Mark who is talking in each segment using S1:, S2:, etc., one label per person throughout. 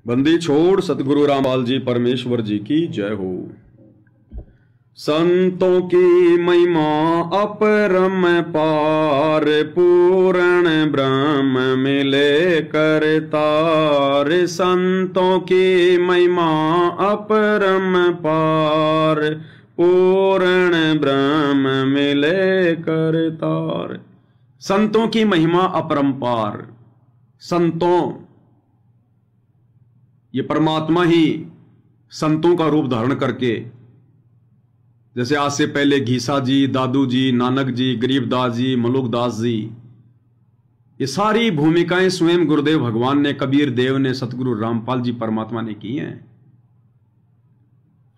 S1: बंदी छोड़ सतगुरु रामपाल जी परमेश्वर जी की जय हो। संतों की महिमा अपरम पार, पूर्ण ब्रह्म मिले करतार। संतों की महिमा अपरम पार, पूर्ण ब्रह्म मिले करतार। संतों की महिमा अपरंपार। संतों, ये परमात्मा ही संतों का रूप धारण करके, जैसे आज से पहले घीसा जी, दादू जी, नानक जी, गरीबदास जी, मलुकदास जी, ये सारी भूमिकाएं स्वयं गुरुदेव भगवान ने, कबीर देव ने, सतगुरु रामपाल जी परमात्मा ने की हैं।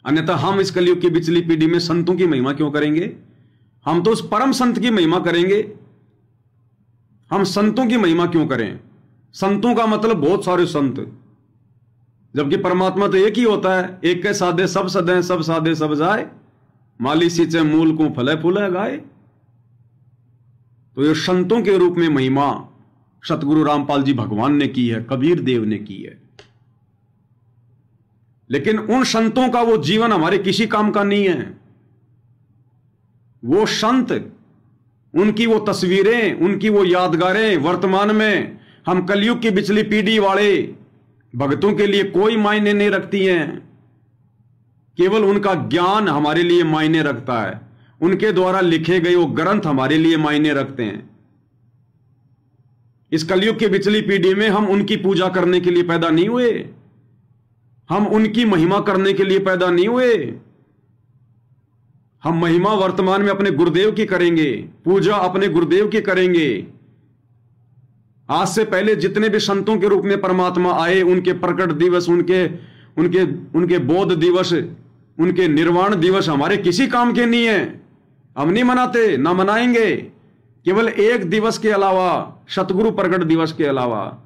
S1: अन्यथा हम इस कलयुग की पिछली पीढ़ी में संतों की महिमा क्यों करेंगे? हम तो उस परम संत की महिमा करेंगे। हम संतों की महिमा क्यों करें? संतों का मतलब बहुत सारे संत, जबकि परमात्मा तो एक ही होता है। एक के साधे सब सदें, सब साधे सब जाए, माली सींचे मूल को फले फूले गाए। तो ये संतों के रूप में महिमा सतगुरु रामपाल जी भगवान ने की है, कबीर देव ने की है। लेकिन उन संतों का वो जीवन हमारे किसी काम का नहीं है। वो संत, उनकी वो तस्वीरें, उनकी वो यादगारें वर्तमान में हम कलयुग की पिछली पीढ़ी वाले भक्तों के लिए कोई मायने नहीं रखती हैं। केवल उनका ज्ञान हमारे लिए मायने रखता है। उनके द्वारा लिखे गए वो ग्रंथ हमारे लिए मायने रखते हैं। इस कलयुग की पिछली पीढ़ी में हम उनकी पूजा करने के लिए पैदा नहीं हुए। हम उनकी महिमा करने के लिए पैदा नहीं हुए। हम महिमा वर्तमान में अपने गुरुदेव की करेंगे, पूजा अपने गुरुदेव की करेंगे। आज से पहले जितने भी संतों के रूप में परमात्मा आए, उनके प्रकट दिवस, उनके बोध दिवस, उनके निर्वाण दिवस हमारे किसी काम के नहीं है। हम नहीं मनाते, ना मनाएंगे। केवल एक दिवस के अलावा, सतगुरु प्रकट दिवस के अलावा,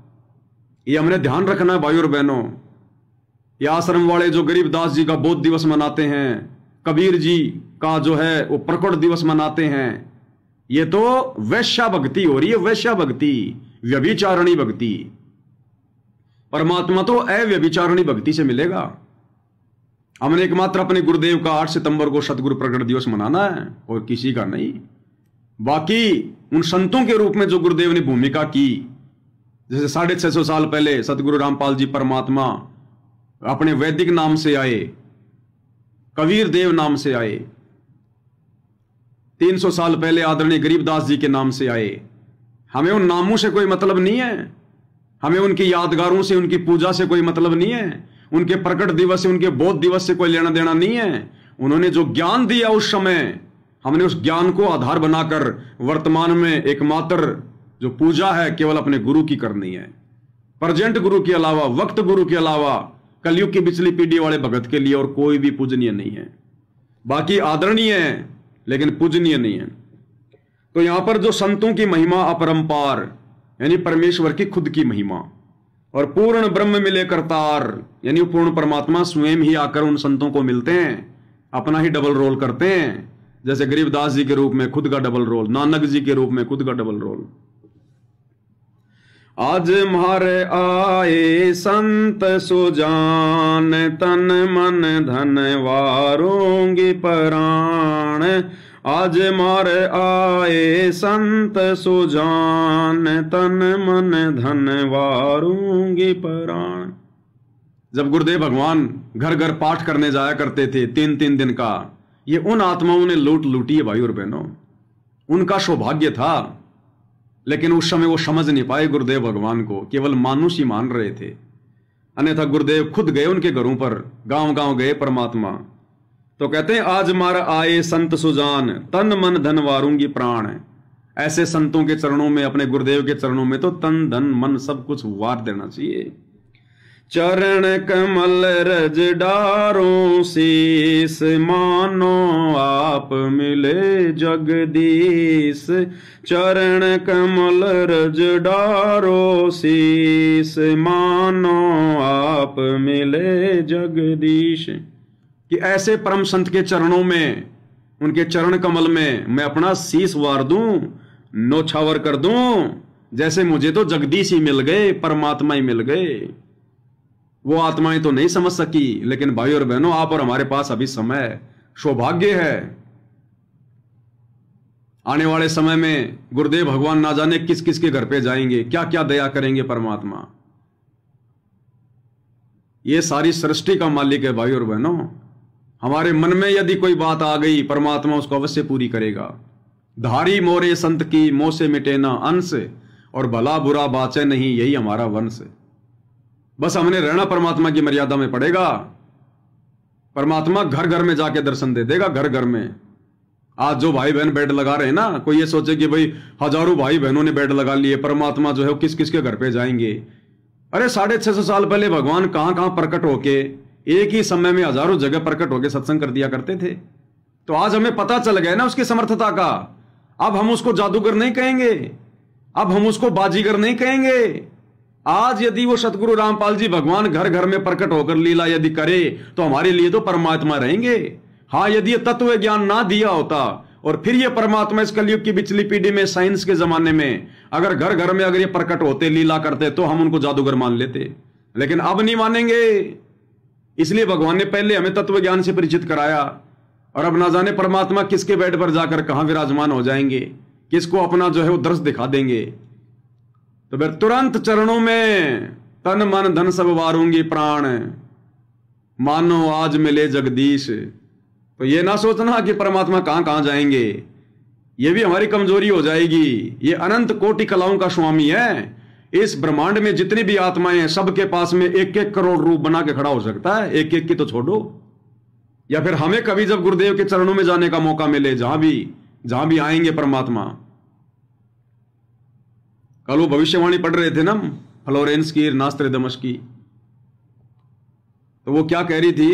S1: ये हमने ध्यान रखना है भाइयों और बहनों। ये आश्रम वाले जो गरीबदास जी का बोध दिवस मनाते हैं, कबीर जी का जो है वो प्रकट दिवस मनाते हैं, ये तो वैश्या भक्ति हो रही है। वैश्या भक्ति, व्यभिचारणी भक्ति। परमात्मा तो अव्यभिचारणी भक्ति से मिलेगा। हमने एकमात्र अपने गुरुदेव का 8 सितंबर को सतगुरु प्रकट दिवस मनाना है और किसी का नहीं। बाकी उन संतों के रूप में जो गुरुदेव ने भूमिका की, जैसे 650 साल पहले सतगुरु रामपाल जी परमात्मा अपने वैदिक नाम से आए, कबीर देव नाम से आए। 300 साल पहले आदरणीय गरीबदास जी के नाम से आए। हमें उन नामों से कोई मतलब नहीं है। हमें उनकी यादगारों से, उनकी पूजा से कोई मतलब नहीं है। उनके प्रकट दिवस से, उनके बोध दिवस से कोई लेना देना नहीं है। उन्होंने जो ज्ञान दिया उस समय, हमने उस ज्ञान को आधार बनाकर वर्तमान में एकमात्र जो पूजा है केवल अपने गुरु की करनी है। प्रेजेंट गुरु के अलावा, वक्त गुरु के अलावा कलयुग की पिछली पीढ़ी वाले भगत के लिए और कोई भी पूजनीय नहीं है। बाकी आदरणीय है लेकिन पूजनीय नहीं है। तो यहां पर जो संतों की महिमा अपरंपार, यानी परमेश्वर की खुद की महिमा, और पूर्ण ब्रह्म मिले करतार, यानी पूर्ण परमात्मा स्वयं ही आकर उन संतों को मिलते हैं, अपना ही डबल रोल करते हैं। जैसे गरीबदास जी के रूप में खुद का डबल रोल, नानक जी के रूप में खुद का डबल रोल। आज मारे आए संत सुजान, तन मन धन वारूंगी प्राण। आज मारे आए संत सुजान, तन मन धन वारूंगी प्राण। जब गुरुदेव भगवान घर घर पाठ करने जाया करते थे 3-3 दिन का, ये उन आत्माओं ने लूट लूटी है भाइयों और बहनों। उनका सौभाग्य था, लेकिन उस समय वो समझ नहीं पाए गुरुदेव भगवान को, केवल मानुष ही मान रहे थे। अन्यथा गुरुदेव खुद गए उनके घरों पर, गांव गांव गए परमात्मा। तो कहते हैं आज मार आए संत सुजान, तन मन धन वारूंगी प्राण। ऐसे संतों के चरणों में, अपने गुरुदेव के चरणों में तो तन धन मन सब कुछ वार देना चाहिए। चरण कमल रज डारो शीस, मानो आप मिले जगदीश। चरण कमल रज डारो शीस, मानो आप मिले जगदीश। कि ऐसे परम संत के चरणों में, उनके चरण कमल में मैं अपना शीस वार दूं, नौछावर कर दूं, जैसे मुझे तो जगदीश ही मिल गए, परमात्मा ही मिल गए। वो आत्माएं तो नहीं समझ सकी, लेकिन भाई और बहनों, आप और हमारे पास अभी समय, सौभाग्य है। आने वाले समय में गुरुदेव भगवान ना जाने किस किस के घर पे जाएंगे, क्या क्या दया करेंगे परमात्मा। ये सारी सृष्टि का मालिक है भाई और बहनों। हमारे मन में यदि कोई बात आ गई, परमात्मा उसको अवश्य पूरी करेगा। धारी मोरे संत की मोह से मिटे ना अंश, और भला बुरा बाचे नहीं, यही हमारा वंश। बस हमने रहना परमात्मा की मर्यादा में पड़ेगा। परमात्मा घर घर में जाके दर्शन दे देगा, घर घर में। आज जो भाई बहन बेड लगा रहे हैं ना, कोई ये सोचे कि भाई हजारों भाई बहनों ने बेड लगा लिए, परमात्मा जो है वो किस किस के घर पे जाएंगे। अरे 650 साल पहले भगवान कहां कहां प्रकट होके, एक ही समय में हजारों जगह प्रकट होके सत्संग कर दिया करते थे। तो आज हमें पता चल गया ना उसकी समर्थता का। अब हम उसको जादूगर नहीं कहेंगे, अब हम उसको बाजीगर नहीं कहेंगे। आज यदि वो सतगुरु रामपाल जी भगवान घर घर में प्रकट होकर लीला यदि करे, तो हमारे लिए तो परमात्मा रहेंगे। हाँ, यदि ये तत्व ज्ञान ना दिया होता, और फिर ये परमात्मा इस कलयुग की पिछली पीढ़ी में, साइंस के जमाने में, अगर घर घर में अगर ये प्रकट होते, लीला करते, तो हम उनको जादूगर मान लेते। लेकिन अब नहीं मानेंगे। इसलिए भगवान ने पहले हमें तत्व ज्ञान से परिचित कराया, और अब ना जाने परमात्मा किसके बेड पर जाकर कहां विराजमान हो जाएंगे, किसको अपना जो है वो दर्श दिखा देंगे। तो फिर तुरंत चरणों में तन मन धन सब वारूंगी प्राण, मानो आज मिले जगदीश। तो ये ना सोचना कि परमात्मा कहां कहां जाएंगे, ये भी हमारी कमजोरी हो जाएगी। ये अनंत कोटि कलाओं का स्वामी है। इस ब्रह्मांड में जितनी भी आत्माएं हैं, सबके पास में 1-1 करोड़ रूप बना के खड़ा हो सकता है। एक एक की तो छोड़ो। या फिर हमें कभी जब गुरुदेव के चरणों में जाने का मौका मिले, जहां भी आएंगे परमात्मा। कल वो भविष्यवाणी पढ़ रहे थे ना, फ्लोरेंस की, नास्ट्रेडमस की। तो वो क्या कह रही थी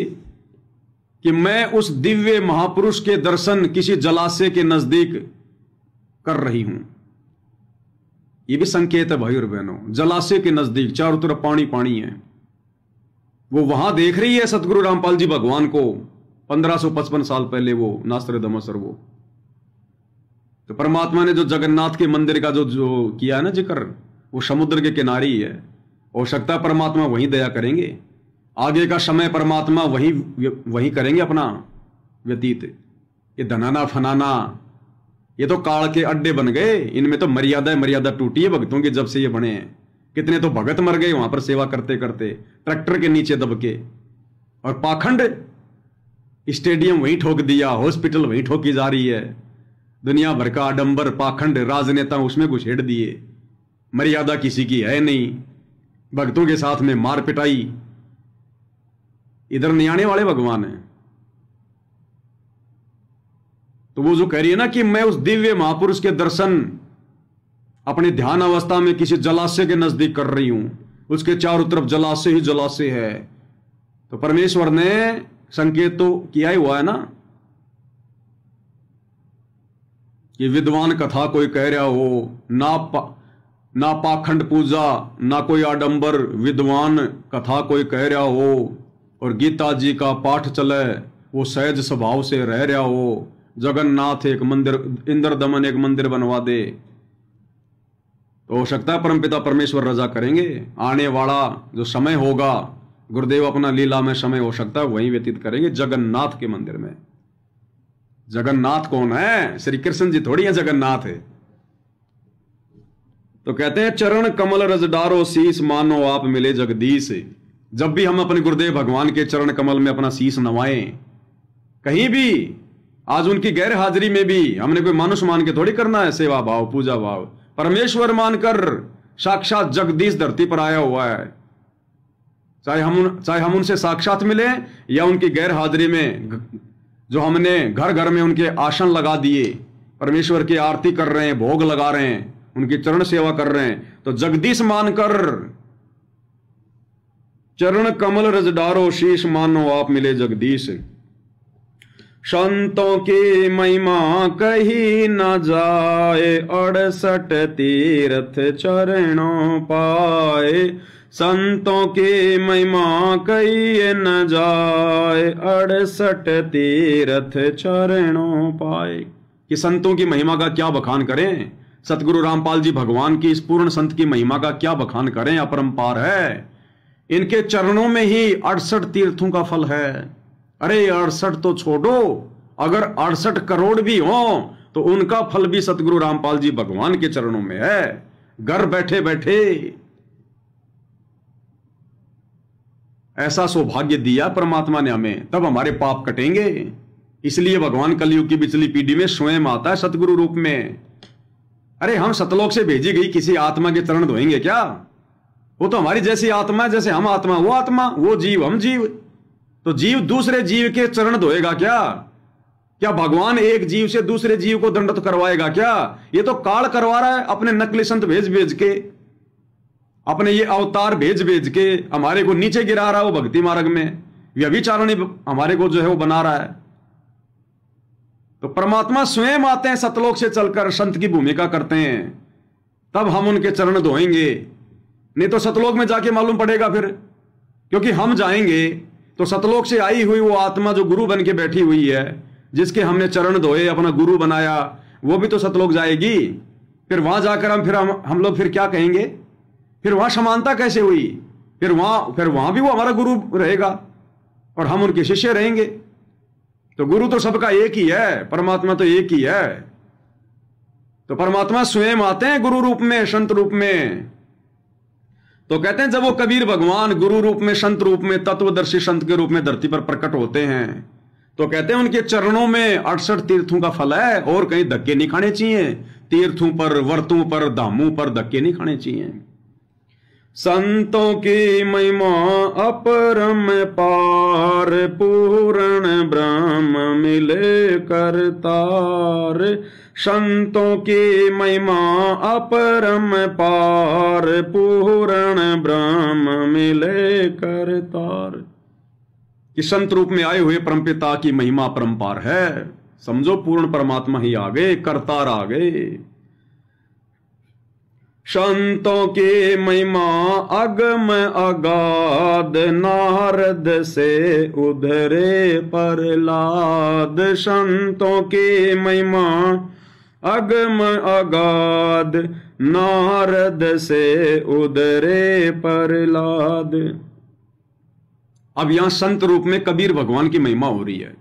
S1: कि मैं उस दिव्य महापुरुष के दर्शन किसी जलाशय के नजदीक कर रही हूं। ये भी संकेत है भाई और बहनों, जलाशय के नजदीक, चारों तरफ पानी पानी है। वो वहां देख रही है सतगुरु रामपाल जी भगवान को 1555 साल पहले, वो नास्ट्रेडमस। और वो तो परमात्मा ने जो जगन्नाथ के मंदिर का जो किया है ना जिक्र, वो समुद्र के किनारे ही है। हो सकता है परमात्मा वहीं दया करेंगे। आगे का समय परमात्मा वहीं करेंगे अपना व्यतीत। ये धनाना फनाना, ये तो काल के अड्डे बन गए। इनमें तो मर्यादा टूटी है भक्तों की जब से ये बने हैं। कितने तो भगत मर गए वहां पर सेवा करते करते, ट्रैक्टर के नीचे दब के। और पाखंड, स्टेडियम वहीं ठोक दिया, हॉस्पिटल वहीं ठोकी जा रही है। दुनिया भर का आडंबर, पाखंड, राजनेता उसमें घुसेड़ दिए। मर्यादा किसी की है नहीं। भक्तों के साथ में मार पिटाई। इधर नहीं आने वाले भगवान है। तो वो जो कह रही है ना कि मैं उस दिव्य महापुरुष के दर्शन अपने ध्यान अवस्था में किसी जलाशय के नजदीक कर रही हूं, उसके चारों तरफ जलाशय ही जलाशय है। तो परमेश्वर ने संकेत तो किया ही हुआ है ना कि विद्वान कथा कोई कह रहा हो, ना पाखंड पूजा ना कोई आडंबर, विद्वान कथा कोई कह रहा हो, और गीता जी का पाठ चले, वो सहज स्वभाव से रह रहा हो। जगन्नाथ एक मंदिर, इंद्र दमन एक मंदिर बनवा दे, तो हो सकता है परमपिता परमेश्वर रजा करेंगे। आने वाला जो समय होगा, गुरुदेव अपना लीला में समय हो सकता है वहीं व्यतीत करेंगे, जगन्नाथ के मंदिर में। जगन्नाथ कौन है? श्री कृष्ण जी थोड़ी है जगन्नाथ है। तो कहते हैं चरण कमल रज डारो शीस, मानो आप मिले जगदीश। जब भी हम अपने गुरुदेव भगवान के चरण कमल में अपना शीस नवाएं, कहीं भी, आज उनकी गैर हाजिरी में भी हमने कोई मानुष मान के थोड़ी करना है सेवा भाव, पूजा भाव। परमेश्वर मानकर साक्षात जगदीश धरती पर आया हुआ है। चाहे हम उनसे साक्षात मिले, या उनकी गैर हाजिरी में जो हमने घर घर में उनके आसन लगा दिए, परमेश्वर की आरती कर रहे हैं, भोग लगा रहे हैं, उनकी चरण सेवा कर रहे हैं, तो जगदीश मानकर चरण कमल रज डारो शीश, मानो आप मिले जगदीश। संतों की महिमा कही न जाए, 68 तीर्थ चरणों पाए। संतों की महिमा कही न जाए, 68 तीर्थ चरणों पाए। कि संतों की महिमा का क्या बखान करें, सतगुरु रामपाल जी भगवान की इस पूर्ण संत की महिमा का क्या बखान करें, अपरंपार है। इनके चरणों में ही 68 तीर्थों का फल है। अरे 68 तो छोड़ो, अगर 68 करोड़ भी हो तो उनका फल भी सतगुरु रामपाल जी भगवान के चरणों में है, घर बैठे बैठे। ऐसा सौभाग्य दिया परमात्मा ने हमें, तब हमारे पाप कटेंगे। इसलिए भगवान कलयुग की पिछली पीढ़ी में स्वयं आता है सतगुरु रूप में। अरे हम सतलोक से भेजी गई किसी आत्मा के चरण धोएंगे क्या? वो तो हमारी जैसी आत्मा है, जैसे हम आत्मा वो आत्मा, वो जीव हम जीव। तो जीव दूसरे जीव के चरण धोएगा क्या? क्या भगवान एक जीव से दूसरे जीव को दंडित करवाएगा क्या? ये तो काल करवा रहा है अपने नकली संत भेज भेज के, अपने ये अवतार भेज भेज के हमारे को नीचे गिरा रहा है। वो भक्ति मार्ग में व्यभिचारणी हमारे को जो है वो बना रहा है। तो परमात्मा स्वयं आते हैं सतलोक से चलकर, संत की भूमिका करते हैं, तब हम उनके चरण धोएंगे। नहीं तो सतलोक में जाके मालूम पड़ेगा फिर, क्योंकि हम जाएंगे तो सतलोक से आई हुई वो आत्मा जो गुरु बन के बैठी हुई है, जिसके हमने चरण धोए, अपना गुरु बनाया, वो भी तो सतलोक जाएगी। फिर वहां जाकर हम लोग फिर क्या कहेंगे? फिर वहां समानता कैसे हुई? फिर वहां भी वो हमारा गुरु रहेगा और हम उनके शिष्य रहेंगे। तो गुरु तो सबका एक ही है, परमात्मा तो एक ही है। तो परमात्मा स्वयं आते हैं गुरु रूप में, संत रूप में। तो कहते हैं जब वो कबीर भगवान गुरु रूप में, संत रूप में, तत्वदर्शी संत के रूप में धरती पर प्रकट होते हैं, तो कहते हैं उनके चरणों में 68 तीर्थों का फल है। और कहीं धक्के नहीं खाने चाहिए, तीर्थों पर, व्रतों पर, धामों पर धक्के नहीं खाने चाहिए। संतों की महिमा अपरम पार, पूर्ण ब्रह्म मिले करतार। संतों की महिमा अपरम पार, पूर्ण ब्रह्म मिले करतार। कि संत रूप में आए हुए परमपिता की महिमा परम्पार है। समझो पूर्ण परमात्मा ही आ गए, करतार आ गए। संतों की महिमा अगम अगाध, नारद से उधरे प्रहलाद। संतों की महिमा अगम अगाध, नारद से उधरे प्रहलाद। अब यहां संत रूप में कबीर भगवान की महिमा हो रही है।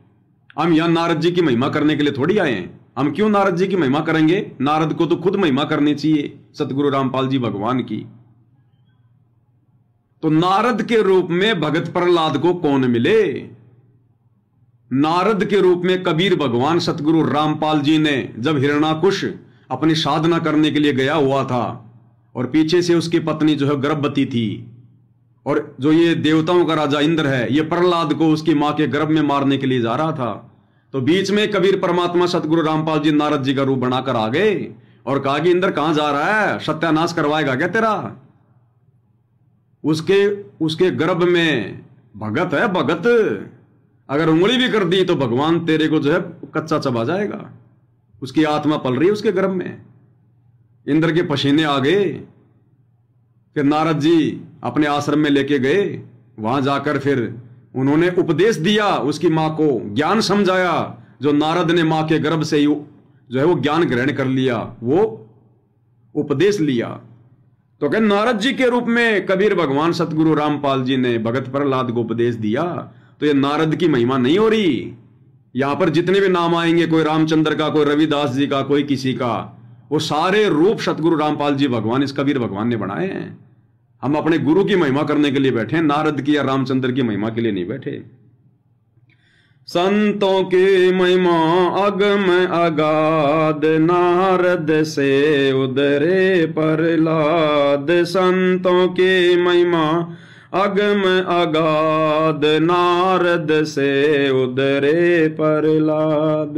S1: हम यहां नारद जी की महिमा करने के लिए थोड़ी आए हैं। हम क्यों नारद जी की महिमा करेंगे? नारद को तो खुद महिमा करनी चाहिए सतगुरु रामपाल जी भगवान की। तो नारद के रूप में भगत प्रहलाद को कौन मिले? नारद के रूप में कबीर भगवान सतगुरु रामपाल जी ने जब हिरण्याकुश अपनी साधना करने के लिए गया हुआ था और पीछे से उसकी पत्नी जो है गर्भवती थी, और जो ये देवताओं का राजा इंद्र है, ये प्रहलाद को उसकी मां के गर्भ में मारने के लिए जा रहा था, तो बीच में कबीर परमात्मा सतगुरु रामपाल जी नारद जी का रूप बनाकर आ गए और कहा कि इंद्र कहां जा रहा है? सत्यानाश करवाएगा क्या तेरा? उसके गर्भ में भगत है, भगत। अगर उंगली भी कर दी तो भगवान तेरे को जो है कच्चा चबा जाएगा। उसकी आत्मा पल रही है उसके गर्भ में। इंद्र के पसीने आ गए। फिर नारद जी अपने आश्रम में लेके गए। वहां जाकर फिर उन्होंने उपदेश दिया, उसकी मां को ज्ञान समझाया। जो नारद ने मां के गर्भ से ही जो है वो ज्ञान ग्रहण कर लिया, वो उपदेश लिया। तो क्या नारद जी के रूप में कबीर भगवान सतगुरु रामपाल जी ने भगत प्रहलाद को उपदेश दिया। तो ये नारद की महिमा नहीं हो रही। यहां पर जितने भी नाम आएंगे, कोई रामचंद्र का, कोई रविदास जी का, कोई किसी का, वो सारे रूप सतगुरु रामपाल जी भगवान, इस कबीर भगवान ने बनाए हैं। हम अपने गुरु की महिमा करने के लिए बैठे हैं, नारद की या रामचंद्र की महिमा के लिए नहीं बैठे। संतों की महिमा अगम अगाध, नारद से उधरे प्रहलाद। संतों की महिमा अगम अगाध, नारद से उधरे प्रहलाद।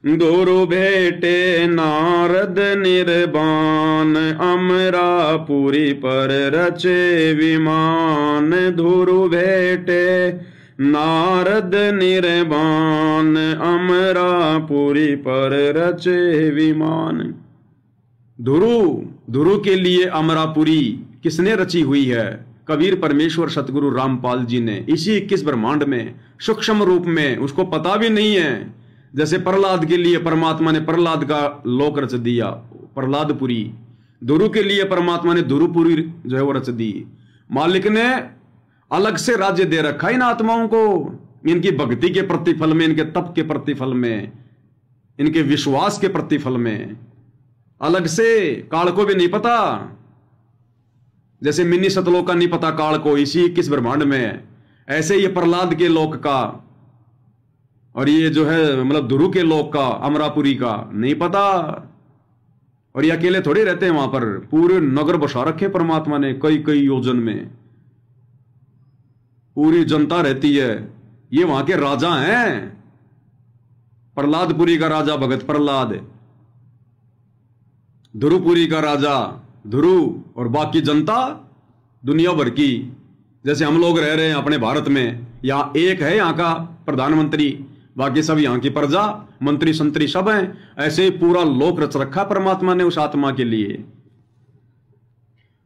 S1: गुरु भेटे नारद निर्वाण, अमरापुरी पर रचे विमान। गुरु भेटे नारद निर्वाण, अमरापुरी पर रचे विमान। धुरु के लिए अमरापुरी किसने रची हुई है? कबीर परमेश्वर सतगुरु रामपाल जी ने, इसी 21 ब्रह्मांड में सूक्ष्म रूप में। उसको पता भी नहीं है। जैसे प्रहलाद के लिए परमात्मा ने प्रहलाद का लोक रच दिया, प्रहलादपुरी। धुरु के लिए परमात्मा ने धुरुपुरी जो है वो रच दी। मालिक ने अलग से राज्य दे रखा इन आत्माओं को, इनकी भक्ति के प्रतिफल में, इनके तप के प्रतिफल में, इनके विश्वास के प्रतिफल में। अलग से काल को भी नहीं पता, जैसे मिनी सतलोक का नहीं पता काल को इसी किस ब्रह्मांड में, ऐसे ये प्रहलाद के लोक का और ये जो है मतलब ध्रुव के लोक का, अमरापुरी का नहीं पता। और ये अकेले थोड़े रहते हैं वहां पर, पूरे नगर बसा रखे परमात्मा ने, कई कई योजन में पूरी जनता रहती है। ये वहां के राजा हैं, प्रहलादपुरी का राजा भगत प्रहलाद, ध्रुवपुरी का राजा ध्रुव, और बाकी जनता दुनिया भर की। जैसे हम लोग रह रहे हैं अपने भारत में, यहां एक है यहाँ का प्रधानमंत्री, बाकी सब यहाँ की प्रजा, मंत्री संतरी सब हैं। ऐसे ही पूरा लोक रच रखा परमात्मा ने उस आत्मा के लिए।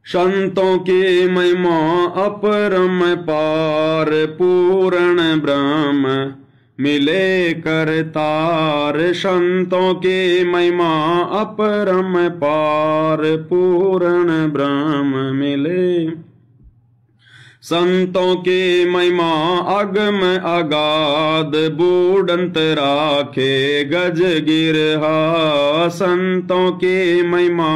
S1: संतों की महिमा अपरम पार, पूर्ण ब्रह्म मिले करतार। संतों की महिमा अपरम पार, पूर्ण ब्रह्म मिले। संतों की महिमा अगम अगाध, बूढ़ंत राखे गज गिरहा। संतों की महिमा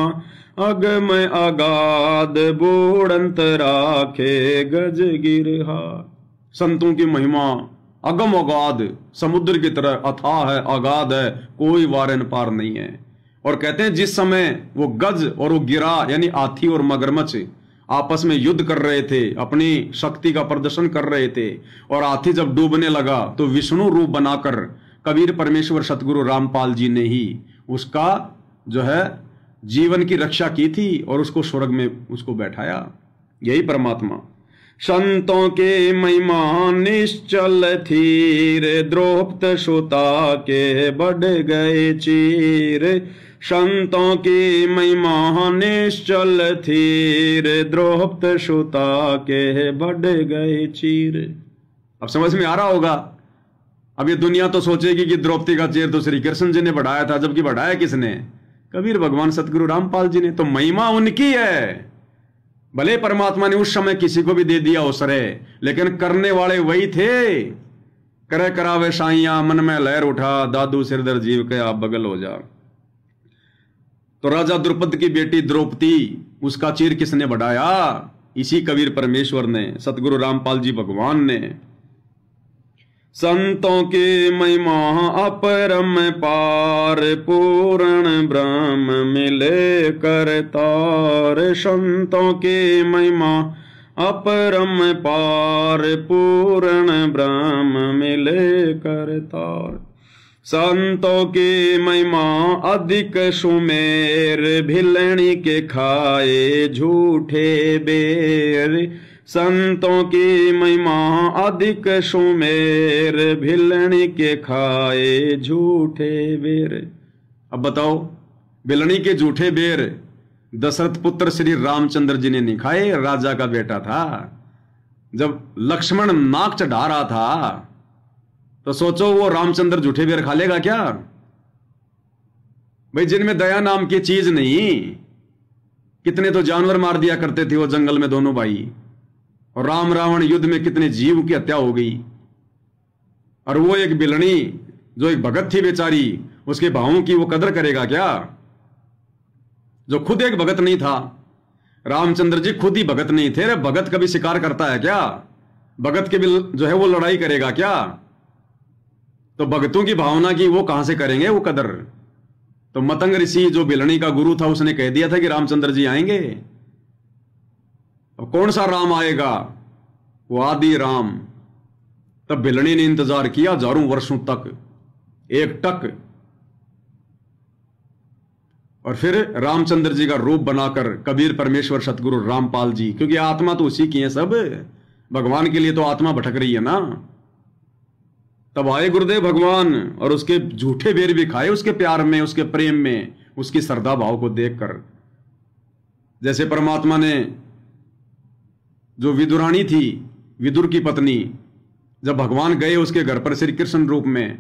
S1: अगम अगाध, बूढ़ंत राखे गज गिरहा। संतों की महिमा अगम अगाध, समुद्र की तरह अथाह है, अगाध है, कोई वारन पार नहीं है। और कहते हैं जिस समय वो गज और वो गिरा, यानी हाथी और मगरमच्छ आपस में युद्ध कर रहे थे, अपनी शक्ति का प्रदर्शन कर रहे थे, और हाथी जब डूबने लगा तो विष्णु रूप बनाकर कबीर परमेश्वर सतगुरु रामपाल जी ने ही उसका जो है जीवन की रक्षा की थी और उसको स्वर्ग में उसको बैठाया। यही परमात्मा। संतों के महिमा निश्चल थीर, द्रौपद सुता के बढ़ गए चीर। संतों की महिमा निश्चल थीर, द्रौपद सुता के बढ़ गए चीर। अब समझ में आ रहा होगा। अब ये दुनिया तो सोचेगी कि द्रौपदी का चीर तो श्री कृष्ण जी ने बढ़ाया था, जबकि बढ़ाया किसने? कबीर भगवान सतगुरु रामपाल जी ने। तो महिमा उनकी है। भले परमात्मा ने उस समय किसी को भी दे दिया अवसर, लेकिन करने वाले वही थे। करे करावे साइया, मन में लहर उठा, दादू सिरदर जीव के आप बगल हो जा। तो राजा द्रुपद की बेटी द्रौपदी, उसका चीर किसने बढ़ाया? इसी कबीर परमेश्वर ने, सतगुरु रामपाल जी भगवान ने। संतों की महिमा अपरम पार, पूर्ण ब्रह्म मिले करतार। संतों की महिमा अपरम पार, पूर्ण ब्रह्म मिले करतार। संतों की महिमा अधिक सुमेर, भिलनी के खाए झूठे बेर। संतों की महिमा अधिक सुमेर, भिलनी के खाए झूठे बेर। अब बताओ, भिलनी के झूठे बेर दशरथ पुत्र श्री रामचंद्र जी ने नहीं खाए। राजा का बेटा था। जब लक्ष्मण नाक चढ़ा रहा था तो सोचो वो रामचंद्र झूठे बेर खा लेगा क्या? भाई, जिनमें दया नाम की चीज नहीं। कितने तो जानवर मार दिया करते थे वो जंगल में दोनों भाई, और राम रावण युद्ध में कितने जीव की हत्या हो गई। और वो एक बिलनी जो एक भगत थी बेचारी, उसके भावों की वो कदर करेगा क्या? जो खुद एक भगत नहीं था। रामचंद्र जी खुद ही भगत नहीं थे। भगत कभी शिकार करता है क्या? भगत के भी जो है वो लड़ाई करेगा क्या? तो भगतों की भावना की वो कहां से करेंगे वो कदर? तो मतंग ऋषि जो बिलनी का गुरु था, उसने कह दिया था कि रामचंद्र जी आएंगे। अब कौन सा राम आएगा? वो आदि राम। तब बिलनी ने इंतजार किया हजारों वर्षों तक, एक टक, और फिर रामचंद्र जी का रूप बनाकर कबीर परमेश्वर सतगुरु रामपाल जी, क्योंकि आत्मा तो उसी की है सब। भगवान के लिए तो आत्मा भटक रही है ना। तब आए गुरुदेव भगवान और उसके झूठे बेर भी खाए, उसके प्यार में, उसके प्रेम में, उसकी श्रद्धा भाव को देखकर। जैसे परमात्मा ने जो विदुरानी थी, विदुर की पत्नी, जब भगवान गए उसके घर पर श्री कृष्ण रूप में,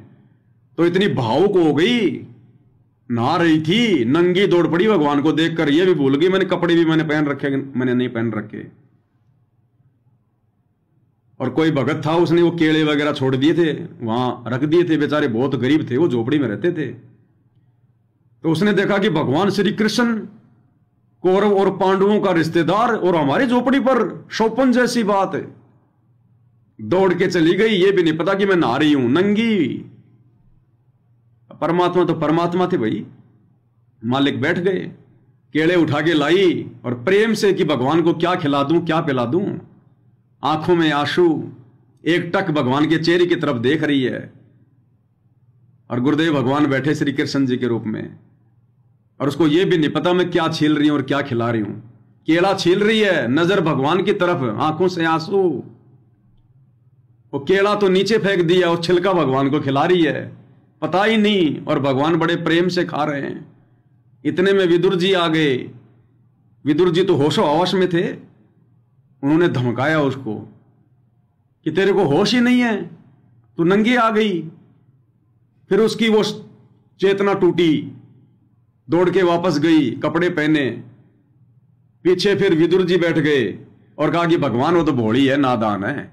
S1: तो इतनी भावुक हो गई, नहा रही थी, नंगी दौड़ पड़ी भगवान को देखकर। ये भी भूल गई मैंने कपड़े भी मैंने पहन रखे, मैंने नहीं पहन रखे। और कोई भगत था, उसने वो केले वगैरह छोड़ दिए थे, वहां रख दिए थे, बेचारे बहुत गरीब थे, वो झोपड़ी में रहते थे। तो उसने देखा कि भगवान श्री कृष्ण कौरव और पांडवों का रिश्तेदार और हमारी झोपड़ी पर शोपन जैसी बात है। दौड़ के चली गई, ये भी नहीं पता कि मैं नहा रही हूं नंगी। परमात्मा तो परमात्मा थे भाई। मालिक बैठ गए, केले उठा के लाई और प्रेम से कि भगवान को क्या खिला दूं, क्या पिला दूं। आंखों में आंसू, एक टक भगवान के चेहरे की तरफ देख रही है। और गुरुदेव भगवान बैठे श्री कृष्ण जी के रूप में, और उसको यह भी नहीं पता मैं क्या छील रही हूं और क्या खिला रही हूं। केला छील रही है, नजर भगवान की तरफ, आंखों से आंसू। वो केला तो नीचे फेंक दिया और छिलका भगवान को खिला रही है, पता ही नहीं। और भगवान बड़े प्रेम से खा रहे हैं। इतने में विदुर जी आ गए। विदुर जी तो होशो हवस में थे। उन्होंने धमकाया उसको कि तेरे को होश ही नहीं है, तू नंगी आ गई। फिर उसकी वो चेतना टूटी, दौड़ के वापस गई, कपड़े पहने। पीछे फिर विदुर जी बैठ गए और कहा कि भगवान वो तो भोली है, नादान है।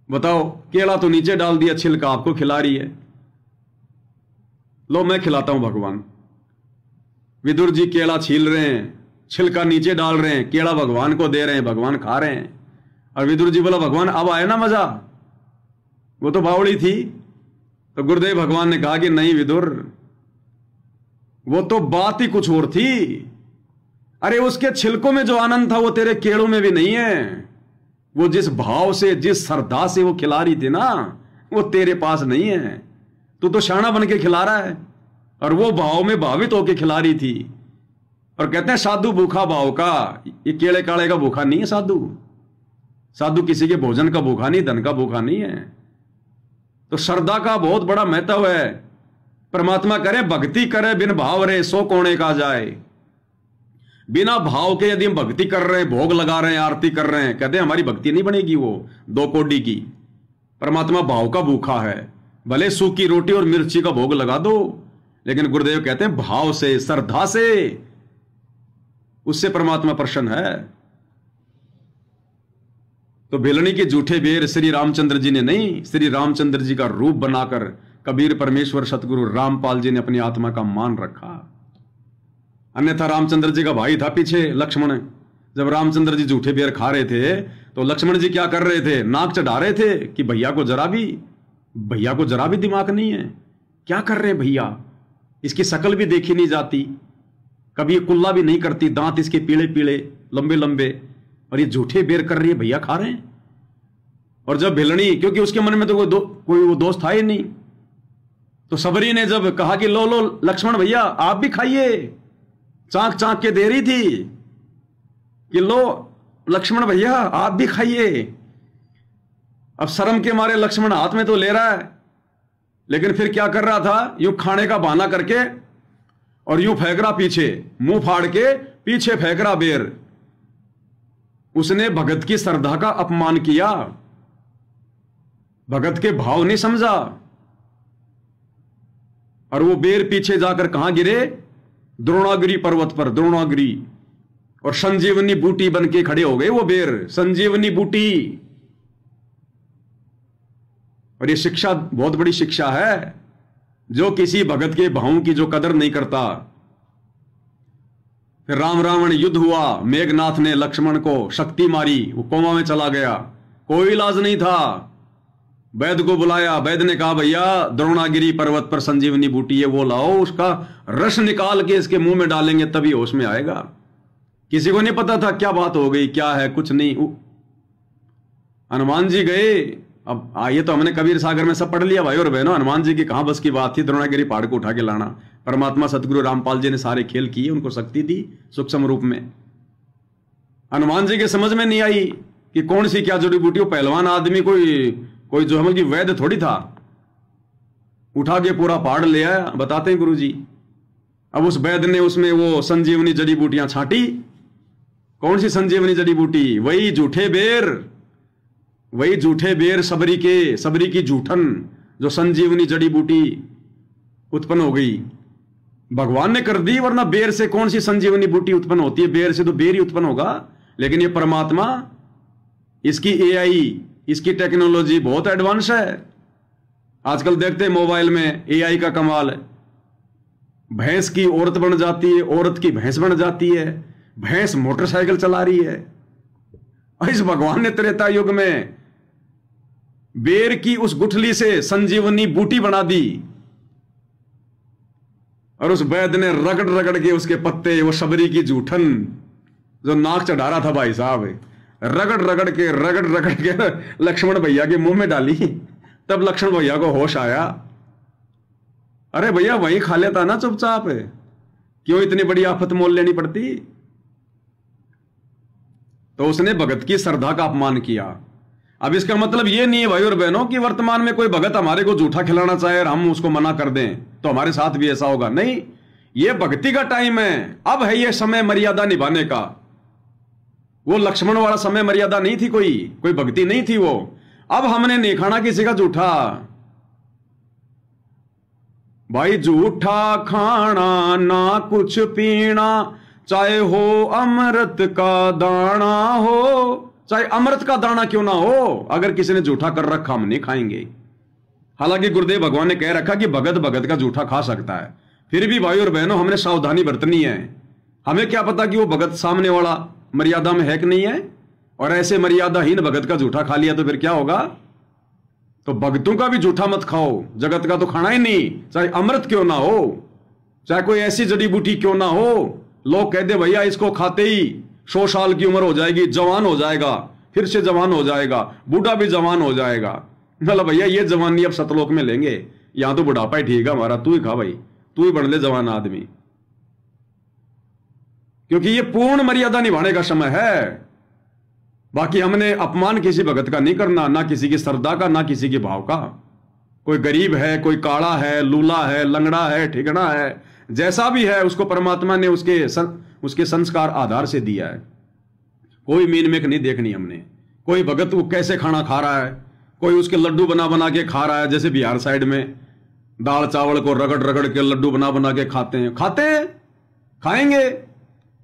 S1: बताओ, केला तो नीचे डाल दिया, छिलका आपको खिला रही है। लो मैं खिलाता हूं भगवान। विदुर जी केला छील रहे हैं, छिलका नीचे डाल रहे हैं, केला भगवान को दे रहे हैं, भगवान खा रहे हैं। और विदुर जी बोला, भगवान अब आया ना मजा, वो तो बावड़ी थी। तो गुरुदेव भगवान ने कहा कि नहीं विदुर, वो तो बात ही कुछ और थी। अरे उसके छिलकों में जो आनंद था वो तेरे केलों में भी नहीं है। वो जिस भाव से, जिस श्रद्धा से वो खिला रही थी ना, वो तेरे पास नहीं है। तू तो शाना बन के खिला रहा है, और वो भाव में भावित होके खिला रही थी। और कहते हैं साधु भूखा भाव का, ये केले काले का भूखा नहीं है साधु। साधु किसी के भोजन का भूखा नहीं, धन का भूखा नहीं है। तो श्रद्धा का बहुत बड़ा महत्व है। परमात्मा करे भक्ति करे बिन भाव रे, सो कोणे का जाए। बिना भाव के यदि हम भक्ति कर रहे हैं, भोग लगा रहे हैं, आरती कर रहे हैं, कहते हैं हमारी भक्ति नहीं बनेगी वो दो कोडी की। परमात्मा भाव का भूखा है। भले सूखी रोटी और मिर्ची का भोग लगा दो, लेकिन गुरुदेव कहते हैं भाव से, श्रद्धा से, उससे परमात्मा प्रसन्न है। तो भिलनी के जूठे बेर श्री रामचंद्र जी ने नहीं, श्री रामचंद्र जी का रूप बनाकर कबीर परमेश्वर सतगुरु रामपाल जी ने अपनी आत्मा का मान रखा। अन्यथा रामचंद्र जी का भाई था पीछे लक्ष्मण। जब रामचंद्र जी जूठे बेर खा रहे थे तो लक्ष्मण जी क्या कर रहे थे, नाक चढ़ा रहे थे कि भैया को जरा भी दिमाग नहीं है, क्या कर रहे हैं भैया, इसकी शक्ल भी देखी नहीं जाती, कभी ये कुल्ला भी नहीं करती, दांत इसके पीले पीले लंबे लंबे, और ये जूठे बेर कर रही है, भैया खा रहे हैं। और जब भिलनी, क्योंकि उसके मन में तो कोई वो दोस्त था ही नहीं, तो सबरी ने जब कहा कि लो लो लक्ष्मण भैया आप भी खाइए, चाक चाक के दे रही थी कि लो लक्ष्मण भैया आप भी खाइए। अब शर्म के मारे लक्ष्मण हाथ में तो ले रहा है, लेकिन फिर क्या कर रहा था, यूं खाने का बहाना करके और यूं फेंक रहा पीछे, मुंह फाड़ के पीछे फेंक रहा बेर। उसने भगत की श्रद्धा का अपमान किया, भगत के भाव नहीं समझा, और वो बेर पीछे जाकर कहां गिरे, द्रोणागिरी पर्वत पर। द्रोणागिरी और संजीवनी बूटी बन के खड़े हो गए वो बेर, संजीवनी बूटी। और ये शिक्षा बहुत बड़ी शिक्षा है। जो किसी भगत के भावों की जो कदर नहीं करता। फिर राम रावण युद्ध हुआ, मेघनाथ ने लक्ष्मण को शक्ति मारी, वो कोमा में चला गया, कोई इलाज नहीं था। वैद्य को बुलाया, वैद्य ने कहा भैया द्रोणागिरी पर्वत पर संजीवनी बूटी है, वो लाओ, उसका रस निकाल के इसके मुंह में डालेंगे तभी होश में आएगा। किसी को नहीं पता था क्या बात हो गई, क्या है, कुछ नहीं। हनुमान जी गए। अब आइए, तो हमने कबीर सागर में सब पढ़ लिया भाई और बहनों, हनुमान जी की कहां बस की बात थी द्रोणागिरी पहाड़ को उठा के लाना। परमात्मा सतगुरु रामपाल जी ने सारे खेल किए, उनको शक्ति दी सूक्ष्म रूप में। हनुमान जी के समझ में नहीं आई कि कौन सी क्या जड़ी बूटी। पहलवान आदमी कोई जो हम की वैद्य थोड़ी था, उठा के पूरा पहाड़ ले आया, बताते हैं गुरु जी। अब उस वैद्य ने उसमें वो संजीवनी जड़ी बूटियां छांटी। कौन सी संजीवनी जड़ी बूटी, वही जूठे बेर सबरी की जूठन, जो संजीवनी जड़ी बूटी उत्पन्न हो गई, भगवान ने कर दी। वरना बेर से कौन सी संजीवनी बूटी उत्पन्न होती है, बेर से तो बेर ही उत्पन्न होगा। लेकिन ये परमात्मा, इसकी एआई, इसकी टेक्नोलॉजी बहुत एडवांस है। आजकल देखते हैं मोबाइल में एआई का कमाल है। भैंस की औरत बन जाती है, औरत की भैंस बन जाती है, भैंस मोटरसाइकिल चला रही है। इस भगवान ने त्रेता युग में बेर की उस गुठली से संजीवनी बूटी बना दी और उस वैद्य ने रगड़ रगड़ के उसके पत्ते, वो शबरी की जूठन जो नाक चढ़ा रहा था भाई साहब, रगड़ रगड़ के लक्ष्मण भैया के मुंह में डाली। तब लक्ष्मण भैया को होश आया, अरे भैया वहीं खा लेता ना चुपचाप, क्यों इतनी बड़ी आफत मोल लेनी पड़ती। तो उसने भगत की श्रद्धा का अपमान किया। अब इसका मतलब यह नहीं है भाई और बहनों कि वर्तमान में कोई भगत हमारे को जूठा खिलाना चाहे और हम उसको मना कर दें तो हमारे साथ भी ऐसा होगा। नहीं, यह भक्ति का टाइम है। अब है यह समय मर्यादा निभाने का। वो लक्ष्मण वाला समय मर्यादा नहीं थी, कोई भक्ति नहीं थी वो। अब हमने नहीं खाना किसी का जूठा भाई, जूठा खाना ना कुछ पीना, चाहे हो अमृत का दाना हो, चाहे अमृत का दाना क्यों ना हो, अगर किसी ने जूठा कर रखा हम नहीं खाएंगे। हालांकि गुरुदेव भगवान ने कह रखा कि भगत का जूठा खा सकता है, फिर भी भाई और बहनों हमने सावधानी बरतनी है। हमें क्या पता कि वो भगत सामने वाला मर्यादा में है कि नहीं है, और ऐसे मर्यादाहीन भगत का जूठा खा लिया तो फिर क्या होगा। तो भक्तों का भी जूठा मत खाओ, जगत का तो खाना ही नहीं, चाहे अमृत क्यों ना हो, चाहे कोई ऐसी जड़ी बूटी क्यों ना हो। लोग कहते भैया इसको खाते ही 100 साल की उम्र हो जाएगी, जवान हो जाएगा, फिर से जवान हो जाएगा, बूढ़ा भी जवान हो जाएगा। मतलब भैया ये जवानी अब सतलोक में लेंगे, यहां तो बुढ़ापा ही ठीक है हमारा, तू ही खा भाई, तू ही बन ले जवान आदमी, क्योंकि ये पूर्ण मर्यादा निभाने का समय है। बाकी हमने अपमान किसी भगत का नहीं करना, ना किसी की श्रद्धा का, ना किसी के भाव का। कोई गरीब है, कोई काला है, लूला है, लंगड़ा है, ठिगना है, जैसा भी है उसको परमात्मा ने उसके संस्कार आधार से दिया है। कोई मीन मेक नहीं देखनी हमने। कोई भगत वो कैसे खाना खा रहा है, कोई उसके लड्डू बना बना के खा रहा है, जैसे बिहार साइड में दाल चावल को रगड़ रगड़ के लड्डू बना बना के खाते हैं, खाएंगे,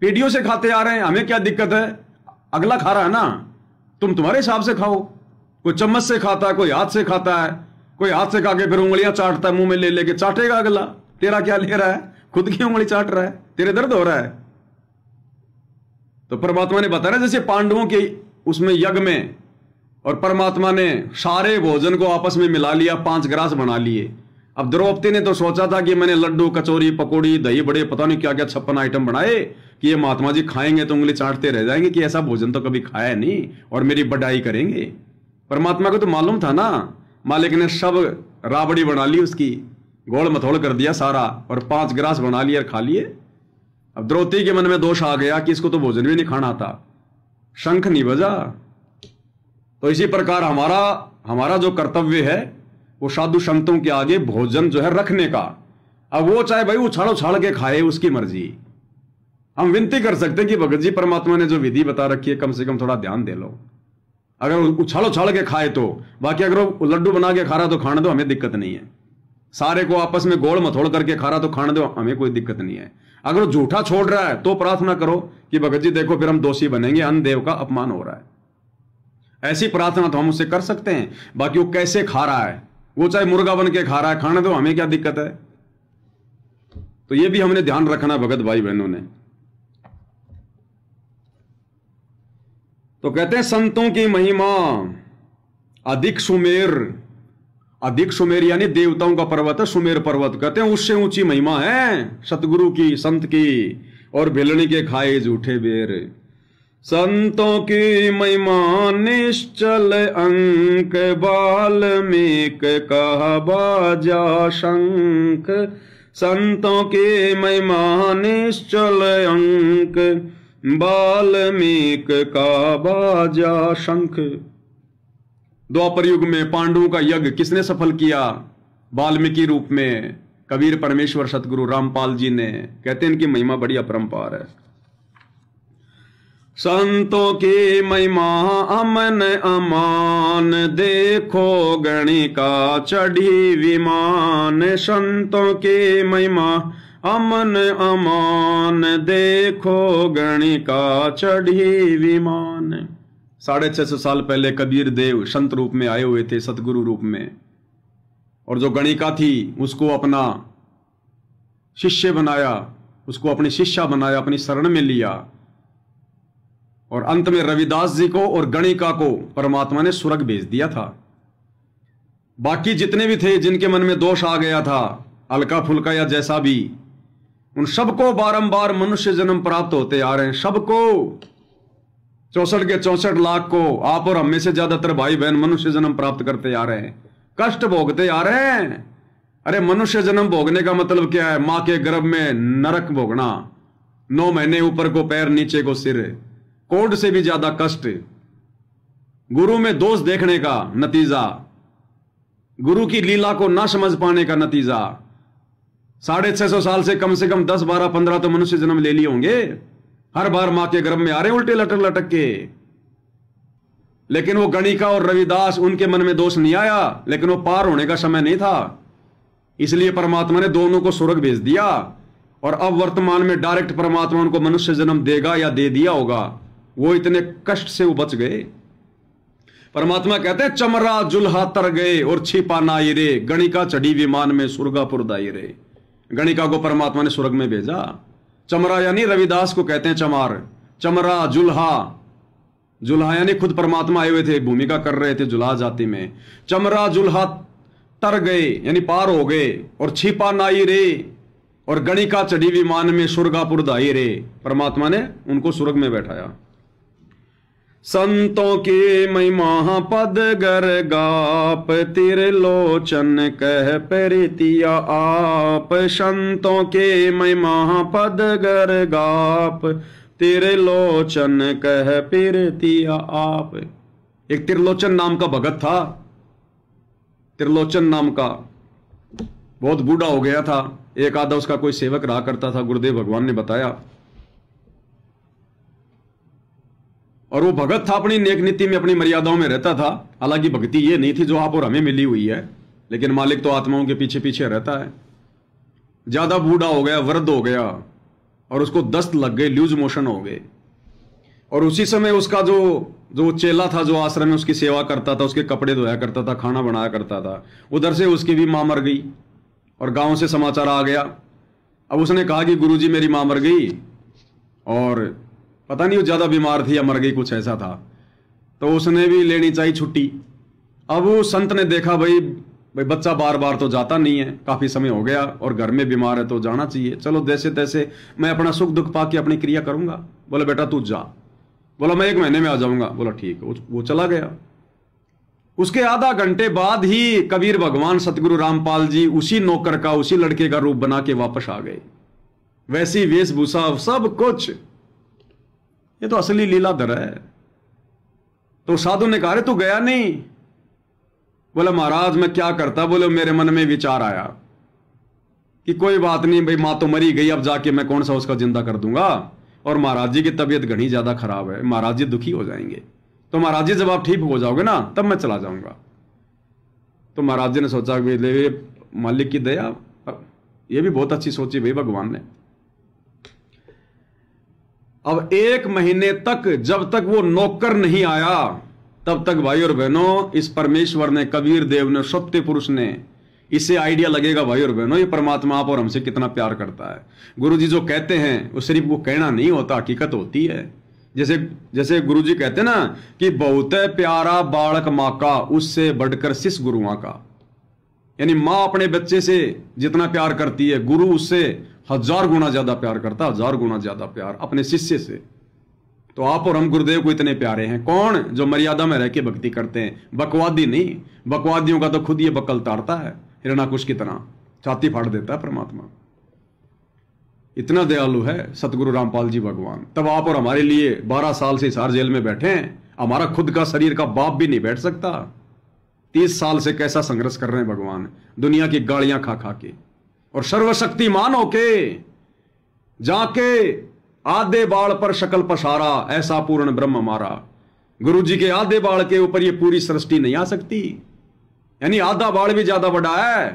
S1: पीढ़ियों से खाते आ रहे हैं, हमें क्या दिक्कत है। अगला खा रहा है ना, तुम तुम्हारे हिसाब से खाओ। कोई चम्मच से खाता है, कोई हाथ से खाता है, कोई हाथ से खा के फिर उंगलियां चाटता है, मुंह में ले लेके चाटेगा अगला। तेरा क्या ले रहा है, खुद की उंगली चाट रहा है, तेरे दर्द हो रहा है। तो परमात्मा ने बताया जैसे पांडवों के उसमें यज्ञ में, और परमात्मा ने सारे भोजन को आपस में मिला लिया, 5 ग्रास बना लिए। अब द्रौपदी ने तो सोचा था कि मैंने लड्डू, कचौरी, पकौड़ी, दही बड़े, पता नहीं क्या क्या 56 आइटम बनाए कि ये महात्मा जी खाएंगे तो उंगली चाटते रह जाएंगे कि ऐसा भोजन तो कभी खाया नहीं और मेरी बड़ाई करेंगे। परमात्मा को तो मालूम था ना, मालिक ने सब राबड़ी बना ली, उसकी गोल मथोड़ कर दिया सारा, और 5 ग्रास बना लिए और खा लिए। अब द्रौपदी के मन में दोष आ गया कि इसको तो भोजन भी नहीं खाना था, शंख नहीं बजा। तो इसी प्रकार हमारा जो कर्तव्य है वो साधु संतों के आगे भोजन जो है रखने का। अब वो चाहे भाई उछाड़ उछाड़ के खाए, उसकी मर्जी। हम विनती कर सकते हैं कि भगत जी परमात्मा ने जो विधि बता रखी है कम से कम थोड़ा ध्यान दे लो। अगर उछाड़ उछाड़ के खाए तो, बाकी अगर वो लड्डू बना के खा रहा तो खाने दो, हमें दिक्कत नहीं है। सारे को आपस में गोल मथोड़ करके खा रहा तो खाने दो, हमें कोई दिक्कत नहीं है। अगर वो झूठा छोड़ रहा है तो प्रार्थना करो कि भगत जी देखो फिर हम दोषी बनेंगे, अन्य देव का अपमान हो रहा है। ऐसी प्रार्थना तो हम उससे कर सकते हैं। बाकी वो कैसे खा रहा है, वो चाहे मुर्गा बन के खा रहा है, खाने दो, हमें क्या दिक्कत है। तो ये भी हमने ध्यान रखना भगत भाई बहनों ने। तो कहते हैं संतों की महिमा अधिक सुमेर यानी देवताओं का पर्वत है सुमेर पर्वत, कहते हैं उससे ऊंची महिमा है सतगुरु की, संत की, और भेलनी के खाए झूठे बेर। संतों की महिमा निश्चल अंक, वाल्मीक कहा बाजा शंख। संतों की महिमा निश्चल अंक, वाल्मीक का बाजा शंख। द्वापर युग में पांडवों का यज्ञ किसने सफल किया? वाल्मीकि रूप में कबीर परमेश्वर सतगुरु रामपाल जी ने। कहते हैं इनकी महिमा बड़ी अपरंपार है। संतों की महिमा अमन अमान, देखो गणिका चढ़ी विमान। संतों की महिमा अमन अमान, देखो गणिका चढ़ी विमान। 650 साल पहले कबीर देव संत रूप में आए हुए थे, सतगुरु रूप में, और जो गणिका थी उसको अपना शिष्य बनाया, उसको अपनी शिष्या बनाया, अपनी शरण में लिया, और अंत में रविदास जी को और गणिका को परमात्मा ने स्वर्ग भेज दिया था। बाकी जितने भी थे जिनके मन में दोष आ गया था, हल्का फुल्का या जैसा भी, उन सबको बारंबार मनुष्य जन्म प्राप्त होते आ रहे हैं। सबको 64 के 64 लाख को, आप और हम में से ज्यादातर भाई बहन मनुष्य जन्म प्राप्त करते आ रहे हैं, कष्ट भोगते आ रहे हैं। अरे मनुष्य जन्म भोगने का मतलब क्या है? मां के गर्भ में नरक भोगना, 9 महीने ऊपर को पैर नीचे को सिर, कोढ़ से भी ज्यादा कष्ट, गुरु में दोष देखने का नतीजा, गुरु की लीला को ना समझ पाने का नतीजा। 650 साल से कम 10, 12, 15 तो मनुष्य जन्म ले लिए होंगे, हर बार मां के गर्भ में आ रहे उल्टे लटक लटक के। लेकिन वो गणिका और रविदास, उनके मन में दोष नहीं आया, लेकिन वो पार होने का समय नहीं था, इसलिए परमात्मा ने दोनों को स्वर्ग भेज दिया। और अब वर्तमान में डायरेक्ट परमात्मा उनको मनुष्य जन्म देगा या दे दिया होगा, वो इतने कष्ट से वो बच गए। परमात्मा कहते हैं चमरा जुल्हा तर गए और छिपा नाई रे, गणिका चढ़ी विमान में सुरगापुर दाई रे। गणिका को परमात्मा ने स्वर्ग में भेजा। चमरा यानी रविदास को कहते हैं चमार, चमरा जुल्हा, जुल्हा यानी खुद परमात्मा आए हुए थे, भूमिका कर रहे थे जुल्हा जाति में। चमरा जुल्हा तर गए यानी पार हो गए, और छिपा नाई रे, और गणिका चढ़ी विमान में सुरगापुर दाई रे, परमात्मा ने उनको स्वर्ग में बैठाया। संतों के महिमा पद गर गाप, त्रिलोचन कह परितिया आप। संतों के महिमा पद गर गाप, त्रिलोचन कह परितिया आप। एक त्रिलोचन नाम का भगत था, त्रिलोचन नाम का, बहुत बूढ़ा हो गया था। एक आधा उसका कोई सेवक रहा करता था, गुरुदेव भगवान ने बताया। और वो भगत था, अपनी नेक नीति में, अपनी मर्यादाओं में रहता था। हालांकि भक्ति ये नहीं थी जो आप और हमें मिली हुई है, लेकिन मालिक तो आत्माओं के पीछे पीछे रहता है। ज्यादा बूढ़ा हो गया, वृद्ध हो गया, और उसको दस्त लग गए, लूज मोशन हो गए। और उसी समय उसका जो चेला था, जो आश्रम में उसकी सेवा करता था, उसके कपड़े धोया करता था, खाना बनाया करता था, उधर से उसकी भी मां मर गई, और गांव से समाचार आ गया। अब उसने कहा कि गुरुजी मेरी मां मर गई, और पता नहीं वो ज्यादा बीमार थी या मर गई, कुछ ऐसा था, तो उसने भी लेनी चाहिए छुट्टी। अब वो संत ने देखा भाई बच्चा बार बार तो जाता नहीं है, काफी समय हो गया, और घर में बीमार है तो जाना चाहिए, चलो जैसे तैसे मैं अपना सुख दुख पाके अपनी क्रिया करूंगा। बोला बेटा तू जा। बोला मैं 1 महीने में आ जाऊंगा। बोला ठीक। वो चला गया। उसके आधा घंटे बाद ही कबीर भगवान सतगुरु रामपाल जी उसी नौकर का, उसी लड़के का रूप बना के वापस आ गए, वैसी वेशभूषा, सब कुछ। ये तो असली लीलाधर है। तो साधु ने कहा तू गया नहीं? बोला महाराज मैं क्या करता। बोले मेरे मन में विचार आया कि कोई बात नहीं भाई, मां तो मरी गई, अब जाके मैं कौन सा उसका जिंदा कर दूंगा, और महाराज जी की तबीयत घनी ज्यादा खराब है, महाराज जी दुखी हो जाएंगे, तो महाराज जी जब आप ठीक हो जाओगे ना तब मैं चला जाऊंगा। तो महाराज जी ने सोचा मालिक की दया, ये भी बहुत अच्छी सोची भाई भगवान ने। अब 1 महीने तक जब तक वो नौकर नहीं आया, तब तक भाई और बहनों इस परमेश्वर ने, कबीर देव ने, सत्य पुरुष ने, इससे आइडिया लगेगा भाई और बहनों ये परमात्मा आप और हमसे कितना प्यार करता है। गुरु जी जो कहते हैं वो सिर्फ वो कहना नहीं होता, हकीकत होती है। जैसे गुरु जी कहते ना कि बहुत प्यारा बालक माँ का, उससे बढ़कर शिष्य गुरुआ का। यानी माँ अपने बच्चे से जितना प्यार करती है, गुरु उससे 1000 गुना ज्यादा प्यार करता है, 1000 गुना ज्यादा प्यार अपने शिष्य से। तो आप और हम गुरुदेव को इतने प्यारे हैं। कौन? जो मर्यादा में रह के भक्ति करते हैं, बकवादी नहीं। बकवादियों का तो खुद ये बकल तारता है, हिरणाकुश की तरह छाती फाड़ देता है परमात्मा। इतना दयालु है सतगुरु रामपाल जी भगवान। तब आप और हमारे लिए 12 साल से हिसार जेल में बैठे हैं। हमारा खुद का शरीर का बाप भी नहीं बैठ सकता। 30 साल से कैसा संघर्ष कर रहे हैं भगवान, दुनिया की गालियां खा खा के, और सर्वशक्तिमान होके जाके आधे बाल पर शकल पसारा, ऐसा पूर्ण ब्रह्म हमारा। गुरु जी के आधे बाल के ऊपर ये पूरी सृष्टि नहीं आ सकती। यानी आधा बाल भी ज्यादा बड़ा है।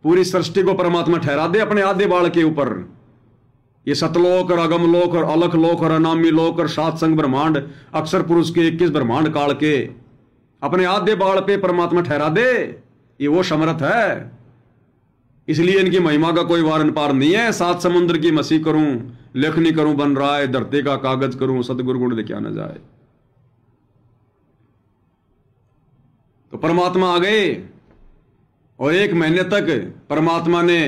S1: पूरी सृष्टि को परमात्मा ठहरा दे अपने आधे बाल के ऊपर। ये सतलोक और अगमलोक और अलख लोक और अनामी लोक और सात संग ब्रह्मांड अक्षर पुरुष के 21 ब्रह्मांड काल के अपने आधे बाल पे परमात्मा ठहरा दे, ये वो समर्थ है। इसलिए इनकी महिमा का कोई वारन पार नहीं है। सात समुद्र की मसीह करूं, लेखनी करूं बन रहा है, धरती का कागज करूं, सतगुरु गुण दिखा न जाए। तो परमात्मा आ गए और 1 महीने तक परमात्मा ने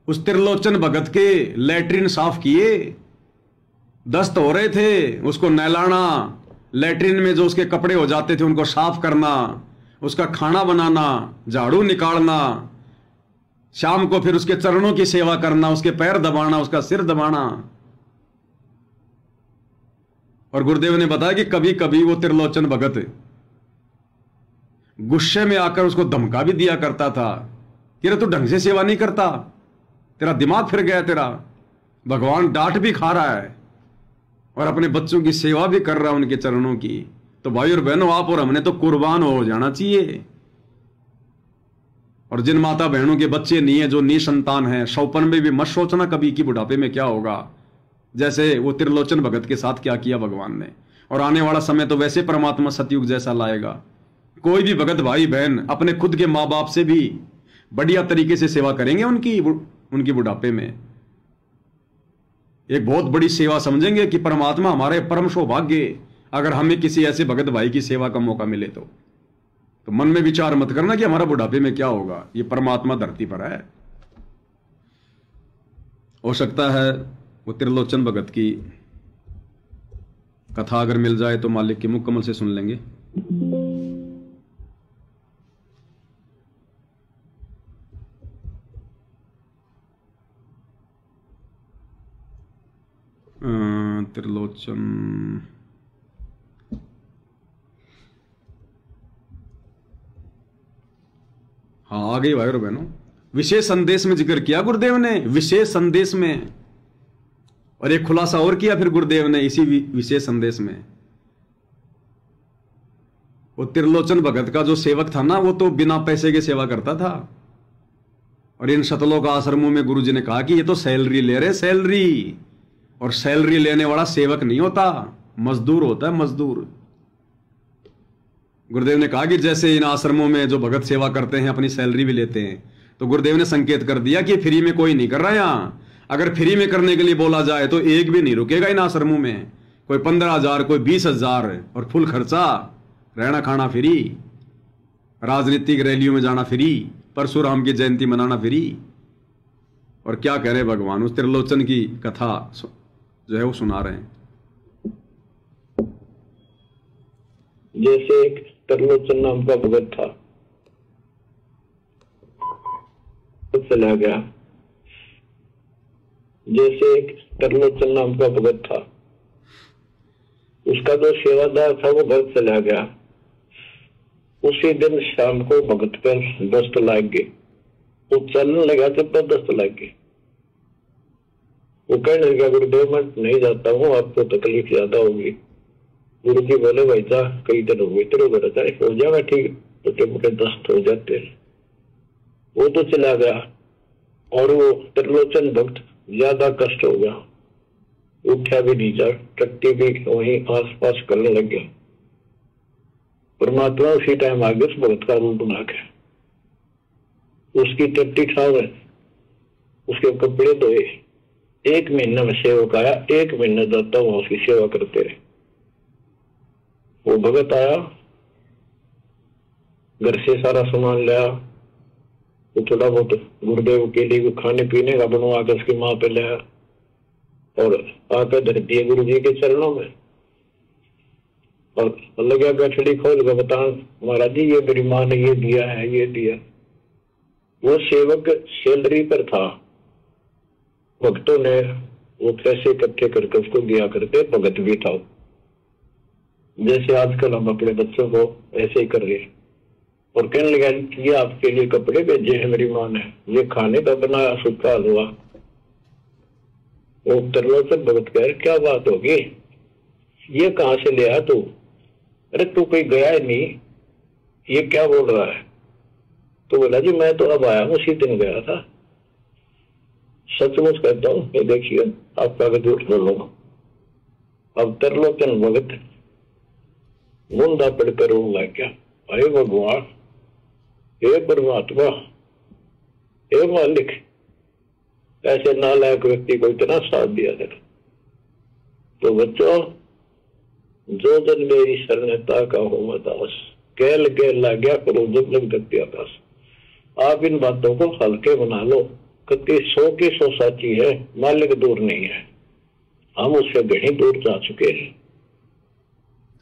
S1: उस त्रिलोचन भगत के लैट्रिन साफ किए। दस्त हो रहे थे, उसको नहलाना, लैट्रिन में जो उसके कपड़े हो जाते थे उनको साफ करना, उसका खाना बनाना, झाड़ू निकालना, शाम को फिर उसके चरणों की सेवा करना, उसके पैर दबाना, उसका सिर दबाना। और गुरुदेव ने बताया कि कभी कभी वो त्रिलोचन भगत गुस्से में आकर उसको धमका भी दिया करता था कि रे तू ढंग से सेवा नहीं करता, तेरा दिमाग फिर गया, तेरा भगवान डांट भी खा रहा है और अपने बच्चों की सेवा भी कर रहा है उनके चरणों की। तो भाई और बहनों, आप और हमने तो कुर्बान हो जाना चाहिए। और जिन माता बहनों के बच्चे नहीं है, जो निसंतान है, सौपन में भी मत सोचना कभी कि बुढ़ापे में क्या होगा, जैसे वो त्रिलोचन भगत के साथ क्या किया भगवान ने। और आने वाला समय तो वैसे परमात्मा सतयुग जैसा लाएगा। कोई भी भगत भाई बहन अपने खुद के माँ बाप से भी बढ़िया तरीके से सेवा करेंगे उनकी बुढ़ापे में। एक बहुत बड़ी सेवा समझेंगे कि परमात्मा हमारे परम सौभाग्य अगर हमें किसी ऐसे भगत भाई की सेवा का मौका मिले तो मन में विचार मत करना कि हमारा बुढ़ापे में क्या होगा। ये परमात्मा धरती पर है। हो सकता है वो त्रिलोचन भगत की कथा अगर मिल जाए तो मालिक के मुकम्मल से सुन लेंगे। त्रिलोचन, हाँ आ गई भाई और बहनों। विशेष संदेश में जिक्र किया गुरुदेव ने, विशेष संदेश में। और एक खुलासा और किया फिर गुरुदेव ने इसी विशेष संदेश में। वो त्रिलोचन भगत का जो सेवक था ना, वो तो बिना पैसे के सेवा करता था। और इन शतलोक आश्रमों में गुरुजी ने कहा कि ये तो सैलरी ले रहे, सैलरी। और सैलरी लेने वाला सेवक नहीं होता, मजदूर होता है, मजदूर। गुरुदेव ने कहा कि जैसे इन आश्रमों में जो भगत सेवा करते हैं अपनी सैलरी भी लेते हैं, तो गुरुदेव ने संकेत कर दिया कि फ्री में कोई नहीं कर रहा। यहां अगर फ्री में करने के लिए बोला जाए तो एक भी नहीं रुकेगा इन आश्रमों में। कोई 15,000, कोई 20,000 और फुल खर्चा, रहना खाना फ्री, राजनीतिक रैलियों में जाना फ्री, परशुराम की जयंती मनाना फ्री। और क्या कह रहे भगवान, उस त्रिलोचन की कथा जो है वो सुना रहे हैं।
S2: जैसे एक त्रिलोचन नाम का भगत था, चला गया। जैसे एक त्रिलोचन नाम का भगत था, उसका जो सेवादार था वो घर चला गया। उसी दिन शाम को भगत पर दस्त लग गई। वो चलने लगा तो पर दस्त लग गई। वो कहने लगा गुरुदेव मैं नहीं जाता हूँ, आपको तकलीफ ज्यादा होगी। गुरु जी बोले भाई जा, कई दिन हो गए तेरे घर जाए, हो जाएगा ठीक, छोटे मोटे दस्त हो जाते। वो तो चला गया और वो त्रिलोचन भक्त ज्यादा कष्ट हो गया। उठा भी नहीं जा, टट्टी भी वहीं आस पास करने लग गया। परमात्मा उसी टाइम आ गया उस भगत का रूप बना के, उसकी टट्टी ठाव है, उसके कपड़े धोए। 1 महीना में सेवक आया, 1 महीना जाता वहां उसकी सेवा करते रहे। वो भगत आया, घर से सारा सामान लाया, तो थोड़ा बहुत गुरुदेव के लिए खाने पीने का बनवा के उसकी माँ पे लाया और आकर धर दिए गुरु जी के चरणों में। और लगा गठड़ी खोल कर बता महाराज जी ये मेरी माँ ने ये दिया है, ये दिया। वो सेवक सैलरी पर था, भक्तों ने वो पैसे इकट्ठे करके उसको दिया करते, भगत भी था। जैसे आजकल हम अपने बच्चों को ऐसे ही कर रहे हैं। और कहने लगा ये आपके लिए कपड़े भेजे हैं मेरी माँ ने, ये खाने का बनाया सूखा हलवा। वो त्रिलोचन भगत कह क्या बात होगी, ये कहाँ से ले आया तू? अरे तू कोई गया ही नहीं, ये क्या बोल रहा है? तो बोला जी मैं तो अब आया हूँ, उसी दिन गया था। सचमुच कहता हूं, ये देखिए आपका भी झूठ न लो। अब त्रिलोचन भगत बूंदा पढ़कर रोने लग गया, हे भगवान, हे परमात्मा, हे मालिक, ऐसे नालायक व्यक्ति को इतना साथ दिया जाए। तो बच्चों, जो जन मेरी शरणता का हो दास, गैल गैल ला गया करो जब लग गति आकाश। आप इन बातों को हल्के बना लो, क्योंकि 100 की 100 साची है, मालिक दूर नहीं है, हम उससे कहीं दूर जा चुके हैं।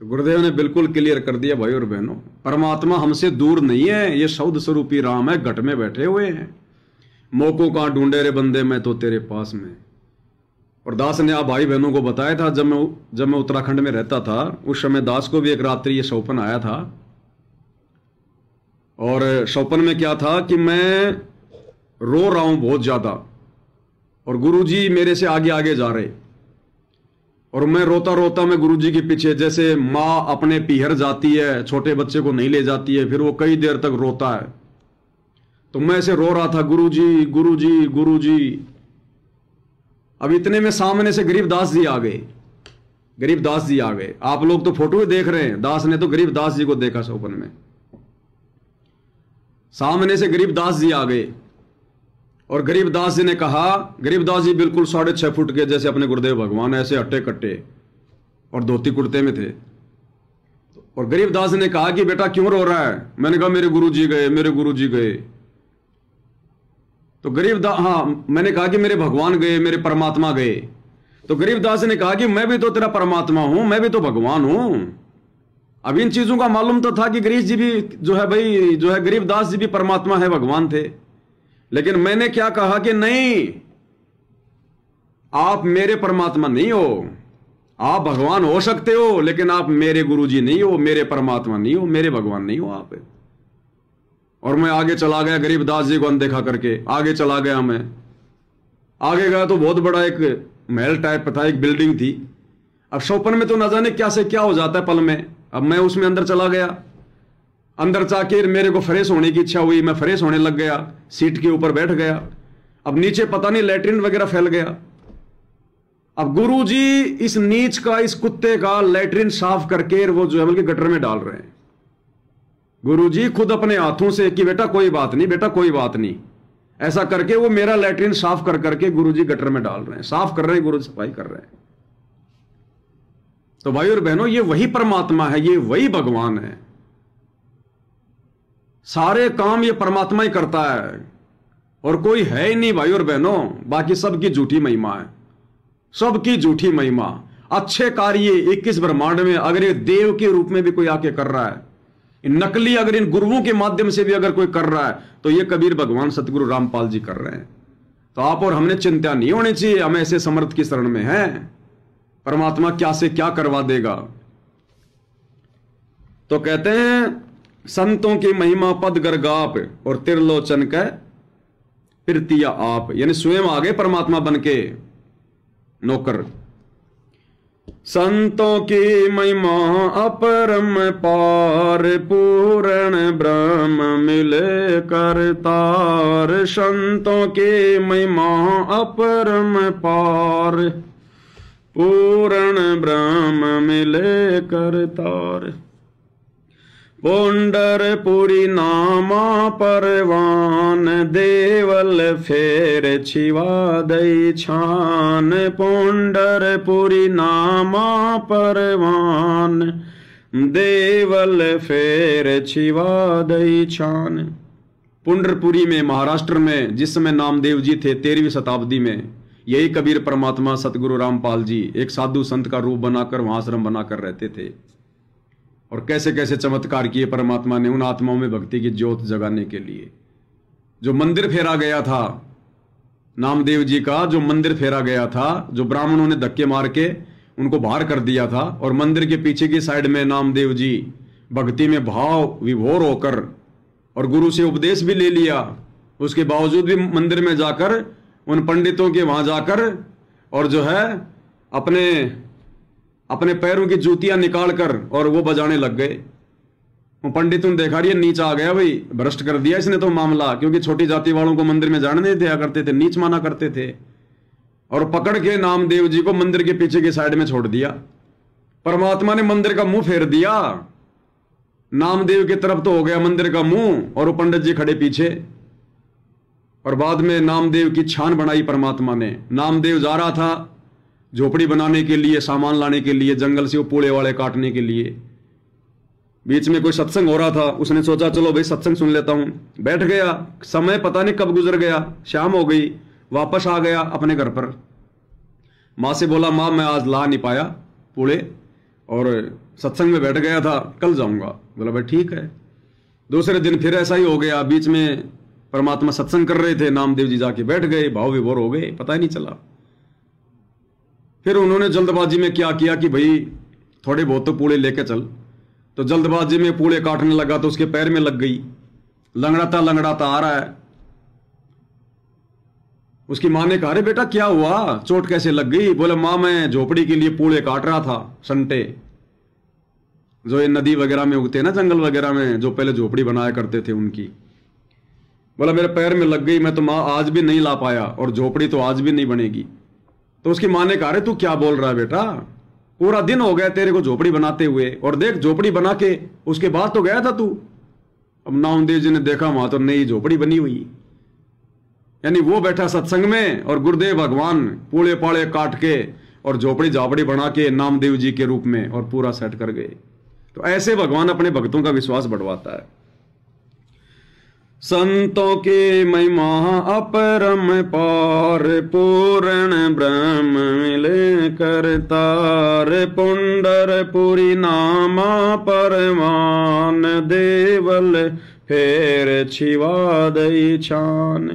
S1: तो गुरुदेव ने बिल्कुल क्लियर कर दिया भाई और बहनों, परमात्मा हमसे दूर नहीं है, ये शब्द स्वरूपी राम है, घट में बैठे हुए हैं। मोको कहाँ ढूंढे रे बंदे, मैं तो तेरे पास में। और दास ने आप भाई बहनों को बताया था, जब मैं उत्तराखंड में रहता था, उस समय दास को भी एक रात्रि ये सौपन आया था। और सौपन में क्या था कि मैं रो रहा हूं बहुत ज्यादा, और गुरुजी मेरे से आगे आगे जा रहे, और मैं रोता रोता मैं गुरुजी के पीछे, जैसे माँ अपने पीहर जाती है, छोटे बच्चे को नहीं ले जाती है, फिर वो कई देर तक रोता है, तो मैं ऐसे रो रहा था, गुरुजी गुरुजी गुरुजी। अब इतने में सामने से गरीबदास जी आ गए। गरीबदास जी आ गए, आप लोग तो फोटो ही देख रहे हैं, दास ने तो गरीबदास जी को देखा सौपन में। सामने से गरीबदास जी आ गए, और गरीबदास जी ने कहा, गरीबदास जी बिल्कुल 6.5 फुट के, जैसे अपने गुरुदेव भगवान, ऐसे अट्टे कट्टे और धोती कुर्ते में थे। और गरीबदास ने कहा कि बेटा क्यों रो रहा है? मैंने कहा मेरे गुरुजी गए, मेरे गुरुजी गए। तो गरीबदास, हाँ, मैंने कहा कि मेरे भगवान गए, मेरे परमात्मा गए। तो गरीबदास ने कहा कि मैं भी तो तेरा परमात्मा हूं, मैं भी तो भगवान हूं। अब इन चीजों का मालूम तो था कि गरीब जी भी जो है भाई, जो है गरीबदास जी भी परमात्मा है, भगवान थे। लेकिन मैंने क्या कहा कि नहीं, आप मेरे परमात्मा नहीं हो, आप भगवान हो सकते हो, लेकिन आप मेरे गुरुजी नहीं हो, मेरे परमात्मा नहीं हो, मेरे भगवान नहीं हो आप। और मैं आगे चला गया, गरीबदास जी को अनदेखा करके आगे चला गया। मैं आगे गया तो बहुत बड़ा एक महल टाइप था, एक बिल्डिंग थी। अब सौपन में तो न जाने क्या से क्या हो जाता है पल में। अब मैं उसमें अंदर चला गया, अंदर जाके मेरे को फ्रेश होने की इच्छा हुई, मैं फ्रेश होने लग गया, सीट के ऊपर बैठ गया। अब नीचे पता नहीं लैट्रिन वगैरह फैल गया। अब गुरुजी इस नीच का, इस कुत्ते का लैट्रिन साफ करके वो जो है बल्कि गटर में डाल रहे हैं। गुरुजी खुद अपने हाथों से कि बेटा कोई बात नहीं, बेटा कोई बात नहीं, ऐसा करके वो मेरा लैट्रिन साफ कर करके गुरुजी गटर में डाल रहे हैं, साफ कर रहे हैं, गुरुजी सफाई कर रहे हैं। तो भाई और बहनों, ये वही परमात्मा है, ये वही भगवान है। सारे काम ये परमात्मा ही करता है, और कोई है ही नहीं भाई और बहनों, बाकी सबकी झूठी महिमा है, सबकी झूठी महिमा। अच्छे कार्य 21 ब्रह्मांड में अगर ये देव के रूप में भी कोई आके कर रहा है, नकली अगर इन गुरुओं के माध्यम से भी अगर कोई कर रहा है, तो ये कबीर भगवान सतगुरु रामपाल जी कर रहे हैं। तो आप और हमने चिंता नहीं होनी चाहिए, हम ऐसे समर्थ की शरण में हैं, परमात्मा क्या से क्या करवा देगा। तो कहते हैं संतों की महिमा पद गर्गाप, और त्रिलोचन का प्रीतिया आप, यानी स्वयं आगे परमात्मा बन के नौकर। संतों की महिमा अपरम पार, पूर्ण ब्रह्म मिले करतार। संतों की महिमा अपरम पार, पूर्ण ब्रह्म मिले करतार। पुंडरपुरी नामा परवान, देवल फेर छिवा दई छान। पुंडरपुरी नामा परवान, देवल फेर छिवा दई छान। पुंडरपुरी में, महाराष्ट्र में, जिस समय नामदेव जी थे 13वीं शताब्दी में, यही कबीर परमात्मा सतगुरु रामपाल जी एक साधु संत का रूप बनाकर वहां आश्रम बनाकर रहते थे। और कैसे कैसे चमत्कार किए परमात्मा ने उन आत्माओं में भक्ति की ज्योत जगाने के लिए। जो मंदिर फेरा गया था नामदेव जी का, जो मंदिर फेरा गया था, जो ब्राह्मणों ने धक्के मार के उनको बाहर कर दिया था, और मंदिर के पीछे की साइड में नामदेव जी भक्ति में भाव विभोर होकर और गुरु से उपदेश भी ले लिया, उसके बावजूद भी मंदिर में जाकर उन पंडितों के वहां जाकर और जो है अपने पैरों की जूतियां निकालकर और वो बजाने लग गए। वो पंडित ने देखा रही नीच आ गया भाई, भ्रष्ट कर दिया इसने तो मामला, क्योंकि छोटी जाति वालों को मंदिर में जाने नहीं दिया करते थे, नीच माना करते थे। और पकड़ के नामदेव जी को मंदिर के पीछे की साइड में छोड़ दिया। परमात्मा ने मंदिर का मुंह फेर दिया, नामदेव की तरफ तो हो गया मंदिर का मुंह, और वो पंडित जी खड़े पीछे। और बाद में नामदेव की छान बनाई परमात्मा ने। नामदेव जा रहा था झोपड़ी बनाने के लिए, सामान लाने के लिए, जंगल से वो पूले वाले काटने के लिए। बीच में कोई सत्संग हो रहा था, उसने सोचा चलो भाई सत्संग सुन लेता हूं, बैठ गया। समय पता नहीं कब गुजर गया, शाम हो गई, वापस आ गया अपने घर पर। माँ से बोला माँ मैं आज ला नहीं पाया पूले, और सत्संग में बैठ गया था, कल जाऊंगा। बोला भाई ठीक है। दूसरे दिन फिर ऐसा ही हो गया, बीच में परमात्मा सत्संग कर रहे थे, नामदेव जी जाके बैठ गए, भाव विभोर हो गए, पता ही नहीं चला। फिर उन्होंने जल्दबाजी में क्या किया कि भाई थोड़े बहुत तो पूले लेके चल। तो जल्दबाजी में पूले काटने लगा तो उसके पैर में लग गई, लंगड़ाता आ रहा है। उसकी मां ने कहा अरे बेटा क्या हुआ, चोट कैसे लग गई? बोले मां मैं झोपड़ी के लिए पूले काट रहा था, संटे जो ये नदी वगैरह में उगते हैं ना, जंगल वगैरह में, जो पहले झोपड़ी बनाया करते थे उनकी। बोला मेरे पैर में लग गई, मैं तो मां आज भी नहीं ला पाया, और झोपड़ी तो आज भी नहीं बनेगी। तो उसकी मां ने कहा अरे तू क्या बोल रहा है बेटा, पूरा दिन हो गया तेरे को झोपड़ी बनाते हुए, और देख झोपड़ी बना के उसके बाद तो गया था तू। अब नामदेव जी ने देखा वहां तो नई झोपड़ी बनी हुई, यानी वो बैठा सत्संग में और गुरुदेव भगवान पूले पाले काट के और झोपड़ी झापड़ी बना के नामदेव जी के रूप में और पूरा सेट कर गए। तो ऐसे भगवान अपने भक्तों का विश्वास बढ़वाता है। संतों की महिमा अपरम पार, पूर्ण ब्रह्म मिले करतार, पुंडरपुरी नामा परमान, देवल फेर छिवा दई छान,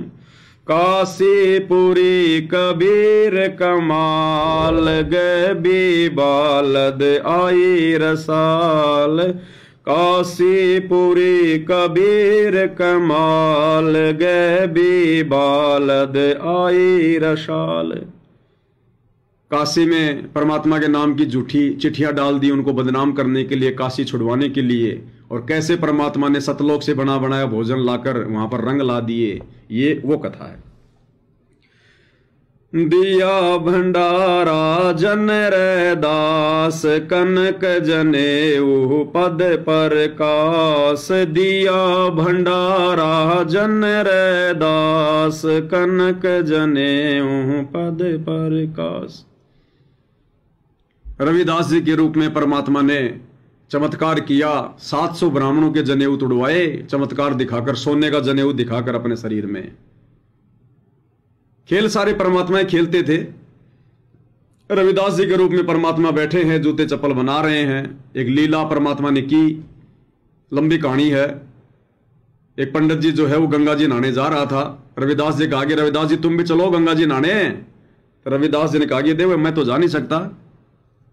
S1: काशीपुरी कबीर कमाल, गबी बालद आई रसाल, काशीपुरी कबीर कमाल, गबी बालद आई रसाल। काशी में परमात्मा के नाम की झूठी चिट्ठियां डाल दी उनको बदनाम करने के लिए, काशी छुड़वाने के लिए, और कैसे परमात्मा ने सतलोक से बना बनाया भोजन लाकर वहां पर रंग ला दिए, ये वो कथा है। दिया भंडारा जन रे दास, कनक जनेऊ पद प्रकाश, दिया भंडारा जन रे दास, कनक जनेऊ पद प्रकाश। रविदास जी के रूप में परमात्मा ने चमत्कार किया, 700 ब्राह्मणों के जनेऊ तुड़वाए, चमत्कार दिखाकर, सोने का जनेऊ दिखाकर अपने शरीर में। खेल सारे परमात्माएं खेलते थे। रविदास जी के रूप में परमात्मा बैठे हैं, जूते चप्पल बना रहे हैं। एक लीला परमात्मा ने की, लंबी कहानी है। एक पंडित जी जो है वो गंगा जी नहाने जा रहा था। रविदास जी कहा कि रविदास जी तुम भी चलो गंगा जी नहाने। तो रविदास जी ने कहा कि देव मैं तो जा नहीं सकता,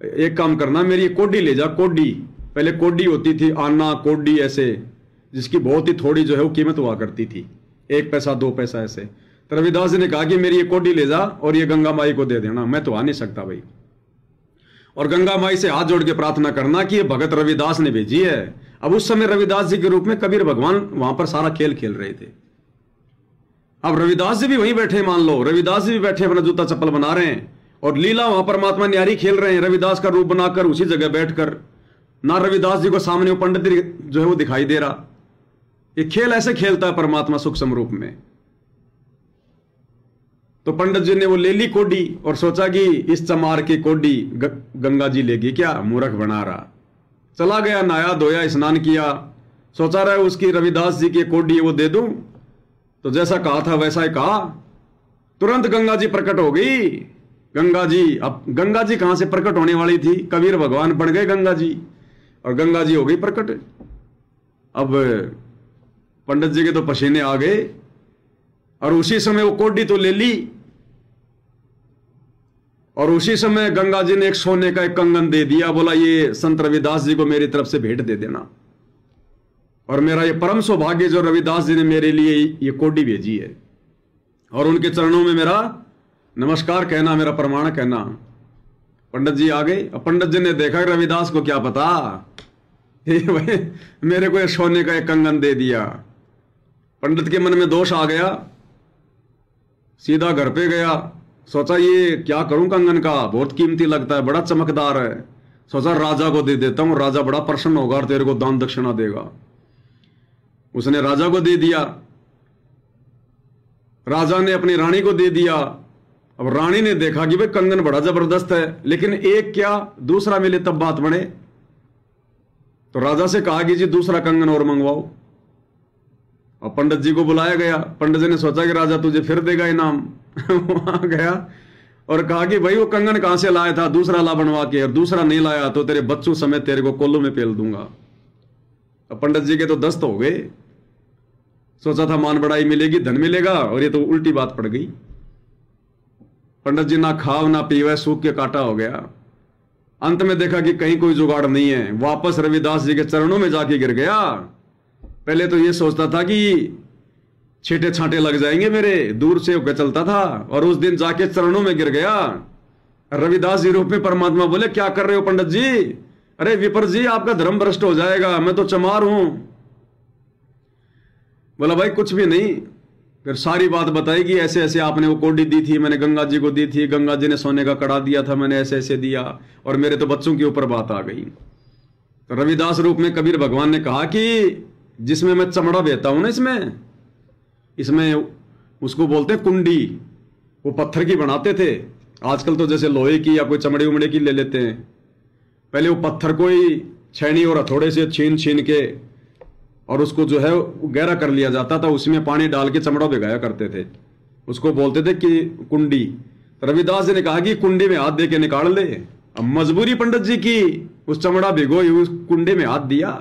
S1: एक काम करना मेरी कोडी ले जा। कोडी, पहले कोडी होती थी, आना कोडी ऐसे, जिसकी बहुत ही थोड़ी जो है वो कीमत हुआ करती थी, 1 पैसा 2 पैसा ऐसे। तो रविदास जी ने कहा कि मेरी ये कोडी ले जा और ये गंगा माई को दे देना, मैं तो आ नहीं सकता भाई। और गंगा माई से हाथ जोड़ के प्रार्थना करना कि ये भगत रविदास ने भेजी है। अब उस समय रविदास जी के रूप में कबीर भगवान वहां पर सारा खेल खेल रहे थे। अब रविदास जी भी वहीं बैठे, मान लो रविदास जी भी बैठे अपना जूता चप्पल बना रहे हैं और लीला वहां परमात्मा न्यारी खेल रहे हैं, रविदास का रूप बनाकर उसी जगह बैठकर। ना रविदास जी को सामने वो पंडित जो है वो दिखाई दे रहा। ये खेल ऐसे खेलता है परमात्मा सूक्ष्म रूप में। तो पंडित जी ने वो ले ली कोडी और सोचा कि इस चमार की कोडी गंगा जी लेगी क्या, मूर्ख बना रहा। चला गया, नहाया धोया, स्नान किया, सोचा रहा उसकी रविदास जी की कोडी वो दे दूं। तो जैसा कहा था वैसा ही कहा, तुरंत गंगा जी प्रकट हो गई। गंगा जी, अब गंगा जी कहां से प्रकट होने वाली थी, कबीर भगवान बन गए गंगा जी और गंगा जी हो गई प्रकट। अब पंडित जी के तो पसीने आ गए और उसी समय वो कोडी तो ले ली और उसी समय गंगा जी ने एक सोने का एक कंगन दे दिया, बोला ये संत रविदास जी को मेरी तरफ से भेंट दे देना और मेरा ये परम सौभाग्य जो रविदास जी ने मेरे लिए ये कोडी भेजी है और उनके चरणों में मेरा नमस्कार कहना, मेरा प्रमाण कहना। पंडित जी आ गए। अब पंडित जी ने देखा रविदास को क्या पता, भाई मेरे को ये सोने का एक कंगन दे दिया। पंडित के मन में दोष आ गया, सीधा घर पे गया, सोचा ये क्या करूं, कंगन का बहुत कीमती लगता है, बड़ा चमकदार है, सोचा राजा को दे देता हूं, राजा बड़ा प्रसन्न होगा और तेरे को दान दक्षिणा देगा। उसने राजा को दे दिया, राजा ने अपनी रानी को दे दिया। अब रानी ने देखा कि भाई कंगन बड़ा जबरदस्त है, लेकिन एक क्या दूसरा मिले तब बात बने, तो राजा से कहा कि जी दूसरा कंगन और मंगवाओ। अब पंडित जी को बुलाया गया, पंडित जी ने सोचा कि राजा तुझे फिर देगा इनाम वहां गया और कहा कि भाई वो कंगन कहां से लाया था, दूसरा ला बनवा के, और दूसरा नहीं लाया तो तेरे बच्चों समेत तेरे को कोल्लू में पेल दूंगा। अब पंडित जी के तो दस्त हो गए, सोचा था मान बड़ाई मिलेगी, धन मिलेगा, और ये तो उल्टी बात पड़ गई। पंडित जी ना खाव ना पीवे, सूख के काटा हो गया। अंत में देखा कि कहीं कोई जुगाड़ नहीं है, वापस रविदास जी के चरणों में जाके गिर गया। पहले तो ये सोचता था कि छींटे छांटे लग जाएंगे मेरे, दूर से होकर चलता था, और उस दिन जाके चरणों में गिर गया। रविदास जी रूप में परमात्मा बोले क्या कर रहे हो पंडित जी? अरे विपर जी आपका धर्म भ्रष्ट हो जाएगा, मैं तो चमार हूं। बोला भाई कुछ भी नहीं। फिर सारी बात बताई कि ऐसे ऐसे आपने वो कोडी दी थी, मैंने गंगा जी को दी थी, गंगा जी ने सोने का कड़ा दिया था, मैंने ऐसे ऐसे दिया, और मेरे तो बच्चों के ऊपर बात आ गई। तो रविदास रूप में कबीर भगवान ने कहा कि जिसमें मैं चमड़ा बेचता हूं ना, इसमें उसको बोलते हैं कुंडी, वो पत्थर की बनाते थे, आजकल तो जैसे लोहे की या कोई चमड़े उमड़े की ले लेते हैं। पहले वो पत्थर को ही छैनी और हथौड़े से छीन छीन के और उसको जो है गहरा कर लिया जाता था, उसमें पानी डाल के चमड़ा भिगाया करते थे, उसको बोलते थे कि कुंडी। रविदास जी ने कहा कि कुंडी में हाथ दे के निकाल ले। अब मजबूरी पंडित जी की, उस चमड़ा भिगोई उस कुंडे में हाथ दिया,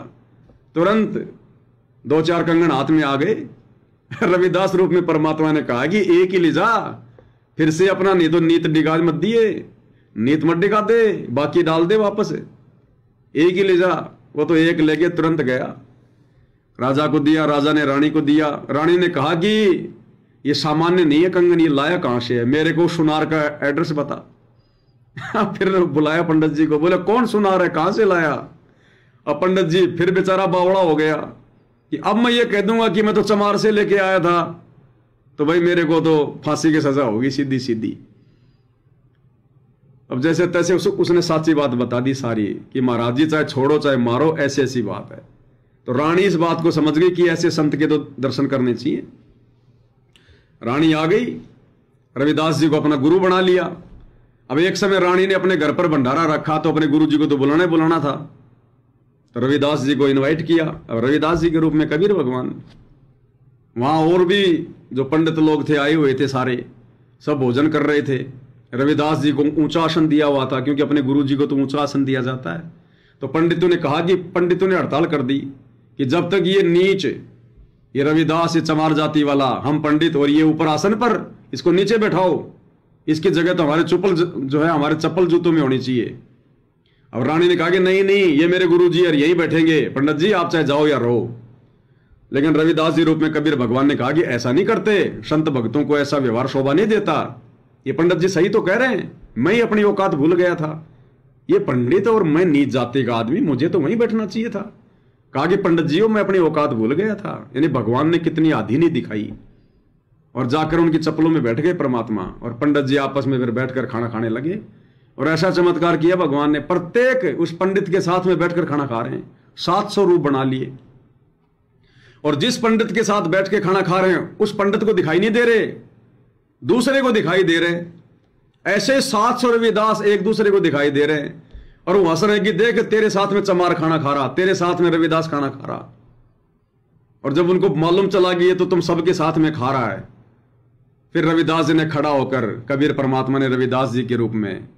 S1: तुरंत 2-4 कंगन हाथ में आ गए। रविदास रूप में परमात्मा ने कहा कि एक ही ले जा, फिर से अपना नहीं तो नीत डिगा मत दिए, नीत मत डिगा दे, बाकी डाल दे वापस, एक ही ले जा। वो तो एक लेके तुरंत गया, राजा को दिया, राजा ने रानी को दिया। रानी ने कहा कि ये सामान्य नहीं है कंगन, ये लाया कहां से है, मेरे को सुनार का एड्रेस बता। फिर बुलाया पंडित जी को, बोले कौन सुनार है, कहां से लाया? अब पंडित जी फिर बेचारा बावड़ा हो गया कि अब मैं ये कह दूंगा कि मैं तो चमार से लेके आया था, तो भाई मेरे को तो फांसी की सजा होगी सीधी सीधी। अब जैसे तैसे उसने साची बात बता दी सारी कि महाराज जी चाहे छोड़ो चाहे मारो, ऐसी ऐसी बात है। तो रानी इस बात को समझ गई कि ऐसे संत के तो दर्शन करने चाहिए। रानी आ गई, रविदास जी को अपना गुरु बना लिया। अब एक समय रानी ने अपने घर पर भंडारा रखा, तो अपने गुरु जी को तो बुलाना था, तो रविदास जी को इनवाइट किया। अब रविदास जी के रूप में कबीर भगवान, वहां और भी जो पंडित लोग थे आए हुए थे, सारे सब भोजन कर रहे थे। रविदास जी को ऊंचा आसन दिया हुआ था, क्योंकि अपने गुरु जी को तो ऊंचा आसन दिया जाता है। तो पंडितों ने कहा कि पंडितों ने हड़ताल कर दी कि जब तक ये नीच, ये रविदास, ये चमार जाति वाला, हम पंडित और ये ऊपर आसन पर, इसको नीचे बैठाओ, इसकी जगह तो हमारे चप्पल जो है हमारे चप्पल जूतों में होनी चाहिए। अब रानी ने कहा कि नहीं नहीं, ये मेरे गुरु जी और यहीं बैठेंगे, पंडित जी आप चाहे जाओ या रहो। लेकिन रविदास जी रूप में कबीर भगवान ने कहा कि ऐसा नहीं करते, संत भक्तों को ऐसा व्यवहार शोभा नहीं देता। ये पंडित जी सही तो कह रहे हैं, मैं ही अपनी औकात भूल गया था, ये पंडित और मैं नीच जाति का आदमी, मुझे तो वहीं बैठना चाहिए था। कहा कि पंडित जी मैं अपनी औकात भूल गया था। यानी भगवान ने कितनी आधी नहीं दिखाई, और जाकर उनकी चप्पलों में बैठ गए परमात्मा, और पंडित जी आपस में फिर बैठकर खाना खाने लगे। और ऐसा चमत्कार किया भगवान ने, प्रत्येक उस पंडित के साथ में बैठकर खाना खा रहे हैं, 700 रूप बना लिए, और जिस पंडित के साथ बैठ के खाना खा रहे हैं उस पंडित को दिखाई नहीं दे रहे, दूसरे को दिखाई दे रहे। ऐसे 700 रविदास एक दूसरे को दिखाई दे रहे हैं, और वो हंस रहे कि देख तेरे साथ में चमार खाना खा रहा, तेरे साथ में रविदास खाना खा रहा। और जब उनको मालूम चला कि ये तो तुम सबके साथ में खा रहा है, फिर रविदास जी ने खड़ा होकर, कबीर परमात्मा ने रविदास जी के रूप में,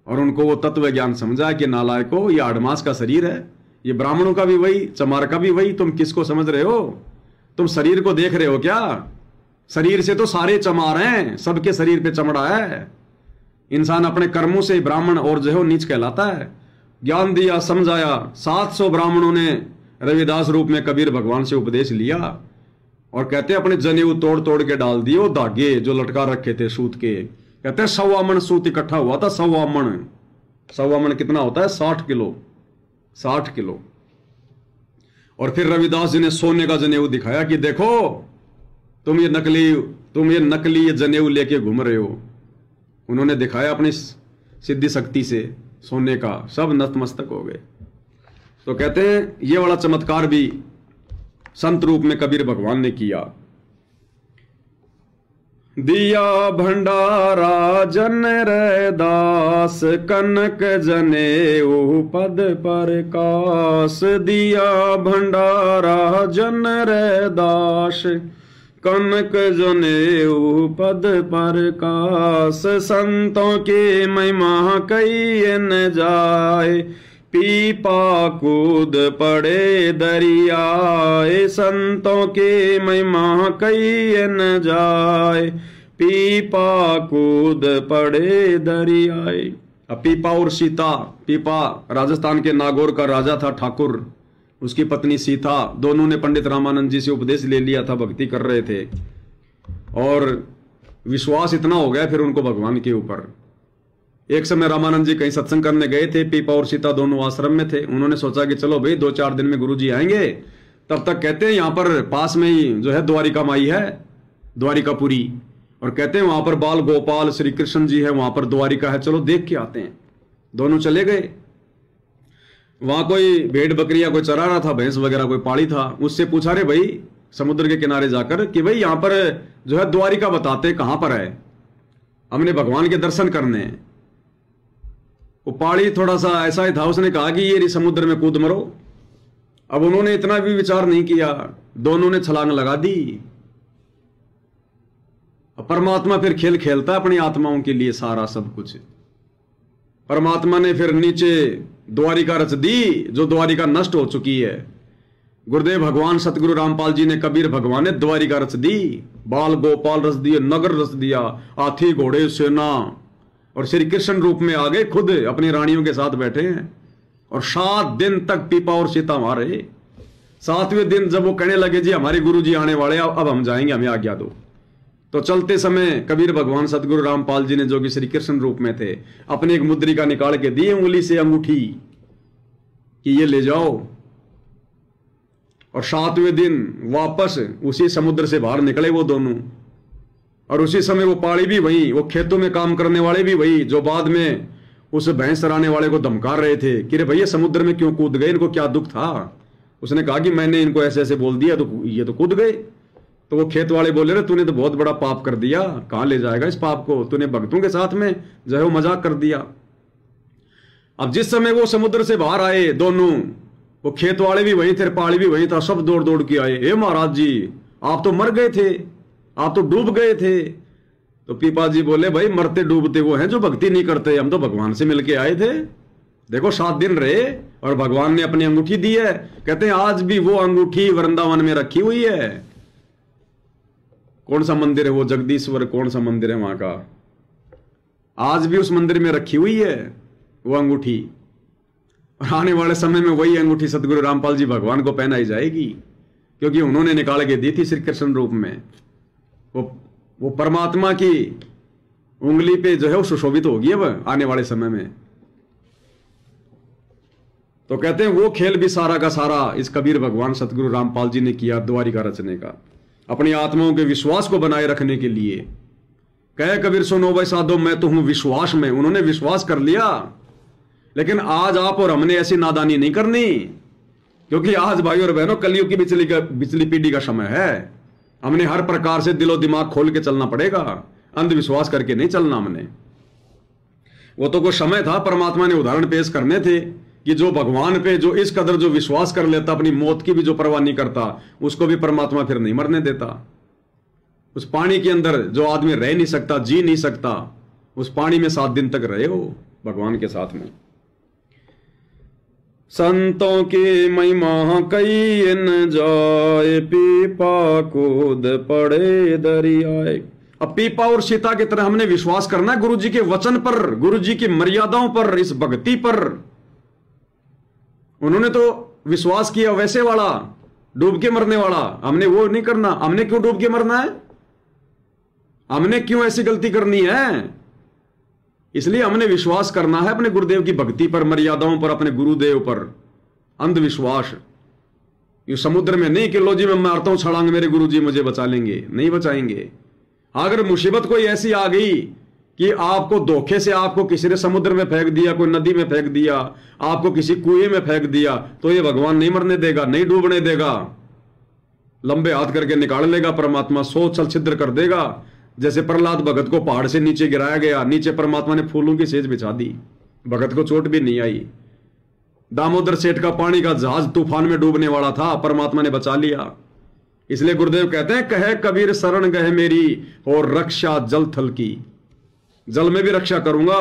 S1: और उनको वो तत्व ज्ञान समझा कि नालायको, ये आडमास का शरीर है, ये ब्राह्मणों का भी वही, चमार का भी वही, तुम किसको समझ रहे हो? तुम शरीर को देख रहे हो क्या? शरीर से तो सारे चमार हैं, सबके शरीर पे चमड़ा है। इंसान अपने कर्मों से ब्राह्मण और जो है नीच कहलाता है। ज्ञान दिया, समझाया, 700 ब्राह्मणों ने रविदास रूप में कबीर भगवान से उपदेश लिया, और कहते अपने जनेऊ तोड़ तोड़ के डाल दिए, वो धागे जो लटका रखे थे सूत के, कहते 1.25 मन सूत इकट्ठा हुआ था। 1.25 मन, 1.25 मन कितना होता है? 60 किलो, 60 किलो। और फिर रविदास जी ने सोने का जनेऊ दिखाया कि देखो तुम ये नकली ये जनेऊ लेके घूम रहे हो। उन्होंने दिखाया अपनी सिद्धि शक्ति से सोने का, सब नतमस्तक हो गए। तो कहते हैं ये वाला चमत्कार भी संत रूप में कबीर भगवान ने किया। दिया भंडारा जन रैदास, कनक जनेऊ पद प्रकाश। दिया भंडारा जन रैदास, कनक जनेऊ पद प्रकाश। संतों की महिमा कही न जाए, पीपा कूद पड़े दरियाए। संतों की महिमा कही न जाए, पीपा कूद पड़े दरियाए। अब पीपा और सीता, पीपा राजस्थान के नागौर का राजा था ठाकुर, उसकी पत्नी सीता, दोनों ने पंडित रामानंद जी से उपदेश ले लिया था, भक्ति कर रहे थे और विश्वास इतना हो गया फिर उनको भगवान के ऊपर। एक समय रामानंद जी कहीं सत्संग करने गए थे, पीपा और सीता दोनों आश्रम में थे। उन्होंने सोचा कि चलो भाई 2-4 दिन में गुरुजी आएंगे, तब तक कहते हैं यहाँ पर पास में ही जो है द्वारिका माई है, द्वारिकापुरी, और कहते हैं वहां पर बाल गोपाल श्री कृष्ण जी है, वहां पर द्वारिका है, चलो देख के आते हैं। दोनों चले गए। वहां कोई भेड़ बकरियां कोई चरा रहा था, भैंस वगैरह कोई पाली था। उससे पूछा रे भाई समुद्र के किनारे जाकर कि भाई यहाँ पर जो है द्वारिका बताते कहां पर है, हमने भगवान के दर्शन करने हैं। वो पाड़ी थोड़ा सा ऐसा ही था, उसने कहा कि ये समुद्र में कूद मरो। अब उन्होंने इतना भी विचार नहीं किया, दोनों ने छलांग लगा दी। अब परमात्मा फिर खेल खेलता अपनी आत्माओं के लिए सारा सब कुछ। परमात्मा ने फिर नीचे द्वारिका रच दी, जो द्वारिका नष्ट हो चुकी है। गुरुदेव भगवान सतगुरु रामपाल जी ने, कबीर भगवान ने द्वारिका रच दी, बाल गोपाल रच दिए, नगर रच दिया, हाथी घोड़े सेना, और श्री कृष्ण रूप में आ गए, खुद अपनी रानियों के साथ बैठे हैं। और 7 दिन तक पीपा और सीता वहां रहे। 7वें दिन जब वो कहने लगे जी हमारे गुरु जी आने वाले, अब हम जाएंगे, हमें आज्ञा दो, तो चलते समय कबीर भगवान सतगुरु रामपाल जी ने, जो कि श्री कृष्ण रूप में थे, अपनी एक मुद्रिका निकाल के दी, उंगली से अंगूठी कि ये ले जाओ। और 7वें दिन वापस उसी समुद्र से बाहर निकले वो दोनों। और उसी समय वो पाड़ी भी वही, वो खेतों में काम करने वाले भी वही, जो बाद में उस भैंस चराने वाले को धमका रहे थे कि रे भैया समुद्र में क्यों कूद गए, इनको क्या दुख था। उसने कहा कि मैंने इनको ऐसे ऐसे बोल दिया तो ये तो कूद गए। तो वो खेत वाले बोले रे तूने तो बहुत बड़ा पाप कर दिया, कहां ले जाएगा इस पाप को, तूने भक्तों के साथ में जो है वो मजाक कर दिया। अब जिस समय वो समुद्र से बाहर आए दोनों, वो खेत वाले भी वही थे, पाड़ी भी वही था, सब दौड़ दौड़ के आए, हे महाराज जी आप तो मर गए थे, आप तो डूब गए थे। तो पीपा जी बोले भाई मरते डूबते वो हैं जो भक्ति नहीं करते, हम तो भगवान से मिलके आए थे। देखो 7 दिन रहे और भगवान ने अपनी अंगूठी दी है। कहते हैं आज भी वो अंगूठी वृंदावन में रखी हुई है। कौन सा मंदिर है वो, जगदीश्वर कौन सा मंदिर है वहां का, आज भी उस मंदिर में रखी हुई है वो अंगूठी। और आने वाले समय में वही अंगूठी सतगुरु रामपाल जी भगवान को पहनाई जाएगी, क्योंकि उन्होंने निकाल के दी थी श्री कृष्ण रूप में। वो परमात्मा की उंगली पे जो है वो सुशोभित होगी अब आने वाले समय में। तो कहते हैं वो खेल भी सारा का सारा इस कबीर भगवान सतगुरु रामपाल जी ने किया द्वारिका रचने का, अपनी आत्माओं के विश्वास को बनाए रखने के लिए। कहे कबीर सुनो भाई साधो मैं तो हूं विश्वास में। उन्होंने विश्वास कर लिया, लेकिन आज आप और हमने ऐसी नादानी नहीं करनी, क्योंकि आज भाई और बहनों कलयुग की बिचली पीढ़ी का समय है। हमने हर प्रकार से दिलो दिमाग खोल के चलना पड़ेगा, अंधविश्वास करके नहीं चलना हमने। वो तो कोई समय था, परमात्मा ने उदाहरण पेश करने थे कि जो भगवान पे जो इस कदर जो विश्वास कर लेता, अपनी मौत की भी जो परवाह नहीं करता, उसको भी परमात्मा फिर नहीं मरने देता। उस पानी के अंदर जो आदमी रह नहीं सकता, जी नहीं सकता, उस पानी में 7 दिन तक रहे हो भगवान के साथ में। संतों की महिमा कही न जाए, पीपा कूद पड़े दरियाए। अब पीपा और सीता की तरह हमने विश्वास करना है गुरु जी के वचन पर, गुरु जी की मर्यादाओं पर, इस भक्ति पर। उन्होंने तो विश्वास किया वैसे वाला, डूब के मरने वाला, हमने वो नहीं करना। हमने क्यों डूब के मरना है, हमने क्यों ऐसी गलती करनी है? इसलिए हमने विश्वास करना है अपने गुरुदेव की भक्ति पर, मर्यादाओं पर, अपने गुरुदेव पर, अंधविश्वास। ये समुद्र में नहीं कि लो जी मैं मारता हूं छलांग, मेरे गुरुजी मुझे बचा लेंगे, नहीं बचाएंगे। अगर मुसीबत कोई ऐसी आ गई कि आपको धोखे से आपको किसी ने समुद्र में फेंक दिया, कोई नदी में फेंक दिया, आपको किसी कुएं में फेंक दिया, तो ये भगवान नहीं मरने देगा, नहीं डूबने देगा, लंबे हाथ करके निकाल लेगा परमात्मा, सौ छल छिद्र कर देगा। जैसे प्रहलाद भगत को पहाड़ से नीचे गिराया गया, नीचे परमात्मा ने फूलों की सेज बिछा दी, भगत को चोट भी नहीं आई। दामोदर सेठ का पानी का जहाज तूफान में डूबने वाला था, परमात्मा ने बचा लिया। इसलिए गुरुदेव कहते हैं, कहे कबीर शरण गए मेरी और रक्षा जल थल की। जल में भी रक्षा करूंगा,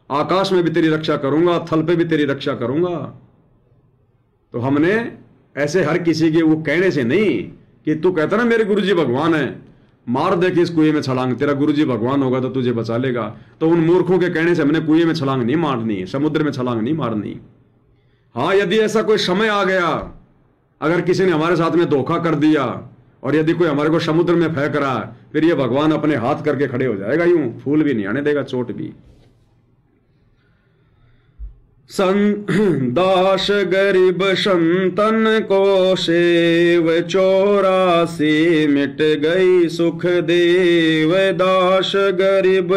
S1: आकाश में भी तेरी रक्षा करूंगा, थल पे भी तेरी रक्षा करूंगा। तो हमने ऐसे हर किसी के वो कहने से नहीं कि तू कहता ना मेरे गुरुजी भगवान है, मार दे कि इस कुएं में छलांग, तेरा गुरुजी भगवान होगा तो तुझे बचा लेगा। तो उन मूर्खों के कहने से हमने कुएं में छलांग नहीं मारनी, समुद्र में छलांग नहीं मारनी। हाँ, यदि ऐसा कोई समय आ गया, अगर किसी ने हमारे साथ में धोखा कर दिया और यदि कोई हमारे को समुद्र में फेंक रहा है, फिर ये भगवान अपने हाथ करके खड़े हो जाएगा, यूं फूल भी नहीं आने देगा, चोट भी। दास गरीब संतन को सेव 84 मिट गई सुख देव। दास गरीब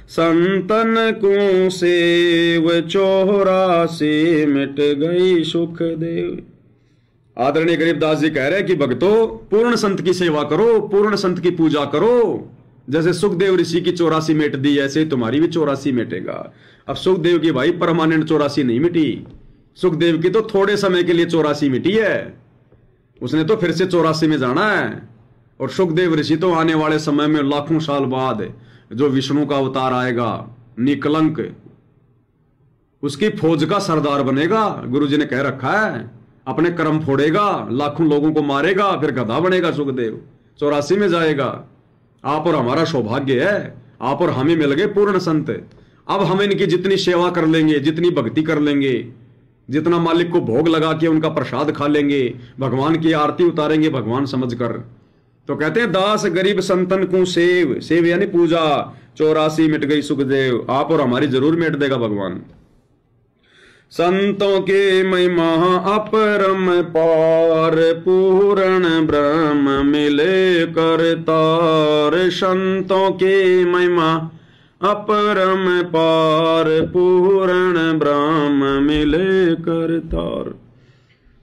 S1: संतन को सेव 84 मिट गई सुख देव। आदरणीय गरीबदास जी कह रहे हैं कि भक्तों, पूर्ण संत की सेवा करो, पूर्ण संत की पूजा करो। जैसे सुखदेव ऋषि की 84 मिट दी, ऐसे ही तुम्हारी भी 84 मिटेगा। अब सुखदेव की भाई परमानेंट 84 नहीं मिटी, सुखदेव की तो थोड़े समय के लिए 84 मिटी है, उसने तो फिर से 84 में जाना है। और सुखदेव ऋषि तो आने वाले समय में लाखों साल बाद जो विष्णु का अवतार आएगा, निकलंक, उसकी फौज का सरदार बनेगा। गुरुजी ने कह रखा है, अपने कर्म फोड़ेगा, लाखों लोगों को मारेगा, फिर गधा बनेगा सुखदेव, 84 में जाएगा। आप और हमारा सौभाग्य है, आप और हमें मिल गए पूर्ण संत। अब हम इनकी जितनी सेवा कर लेंगे, जितनी भक्ति कर लेंगे, जितना मालिक को भोग लगा के उनका प्रसाद खा लेंगे, भगवान की आरती उतारेंगे भगवान समझकर, तो कहते हैं दास गरीब संतन को सेव, सेव यानी पूजा, 84 मिट गई सुखदेव। आप और हमारी जरूर मिट देगा भगवान। संतों के महिमा अपरम पार, पूर्ण ब्रह्म मिले करतार। संतों के महिमा अपरम पार, पूर्ण ब्रह्म मिले करतार।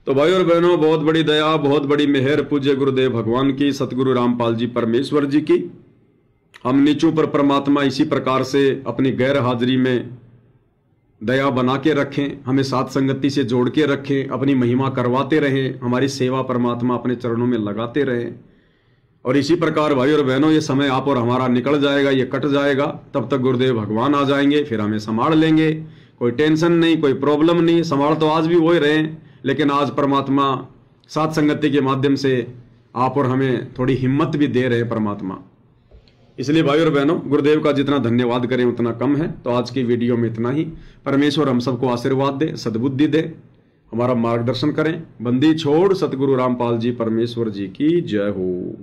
S1: तो भाई और बहनों, बहुत बड़ी दया, बहुत बड़ी मेहर पूज्य गुरुदेव भगवान की, सतगुरु रामपाल जी परमेश्वर जी की। हम नीचों पर परमात्मा इसी प्रकार से अपनी गैर हाजिरी में दया बना के रखें, हमें साथ संगति से जोड़ के रखें, अपनी महिमा करवाते रहें, हमारी सेवा परमात्मा अपने चरणों में लगाते रहें। और इसी प्रकार भाई और बहनों, ये समय आप और हमारा निकल जाएगा, ये कट जाएगा, तब तक गुरुदेव भगवान आ जाएंगे, फिर हमें संभाल लेंगे। कोई टेंशन नहीं, कोई प्रॉब्लम नहीं, संभाल तो आज भी हो ही रहे हैं, लेकिन आज परमात्मा साथ संगति के माध्यम से आप और हमें थोड़ी हिम्मत भी दे रहे हैं परमात्मा। इसलिए भाई और बहनों, गुरुदेव का जितना धन्यवाद करें उतना कम है। तो आज की वीडियो में इतना ही। परमेश्वर हम सबको आशीर्वाद दे, सद्बुद्धि दे, हमारा मार्गदर्शन करें। बंदी छोड़ सतगुरु रामपाल जी परमेश्वर जी की जय हो।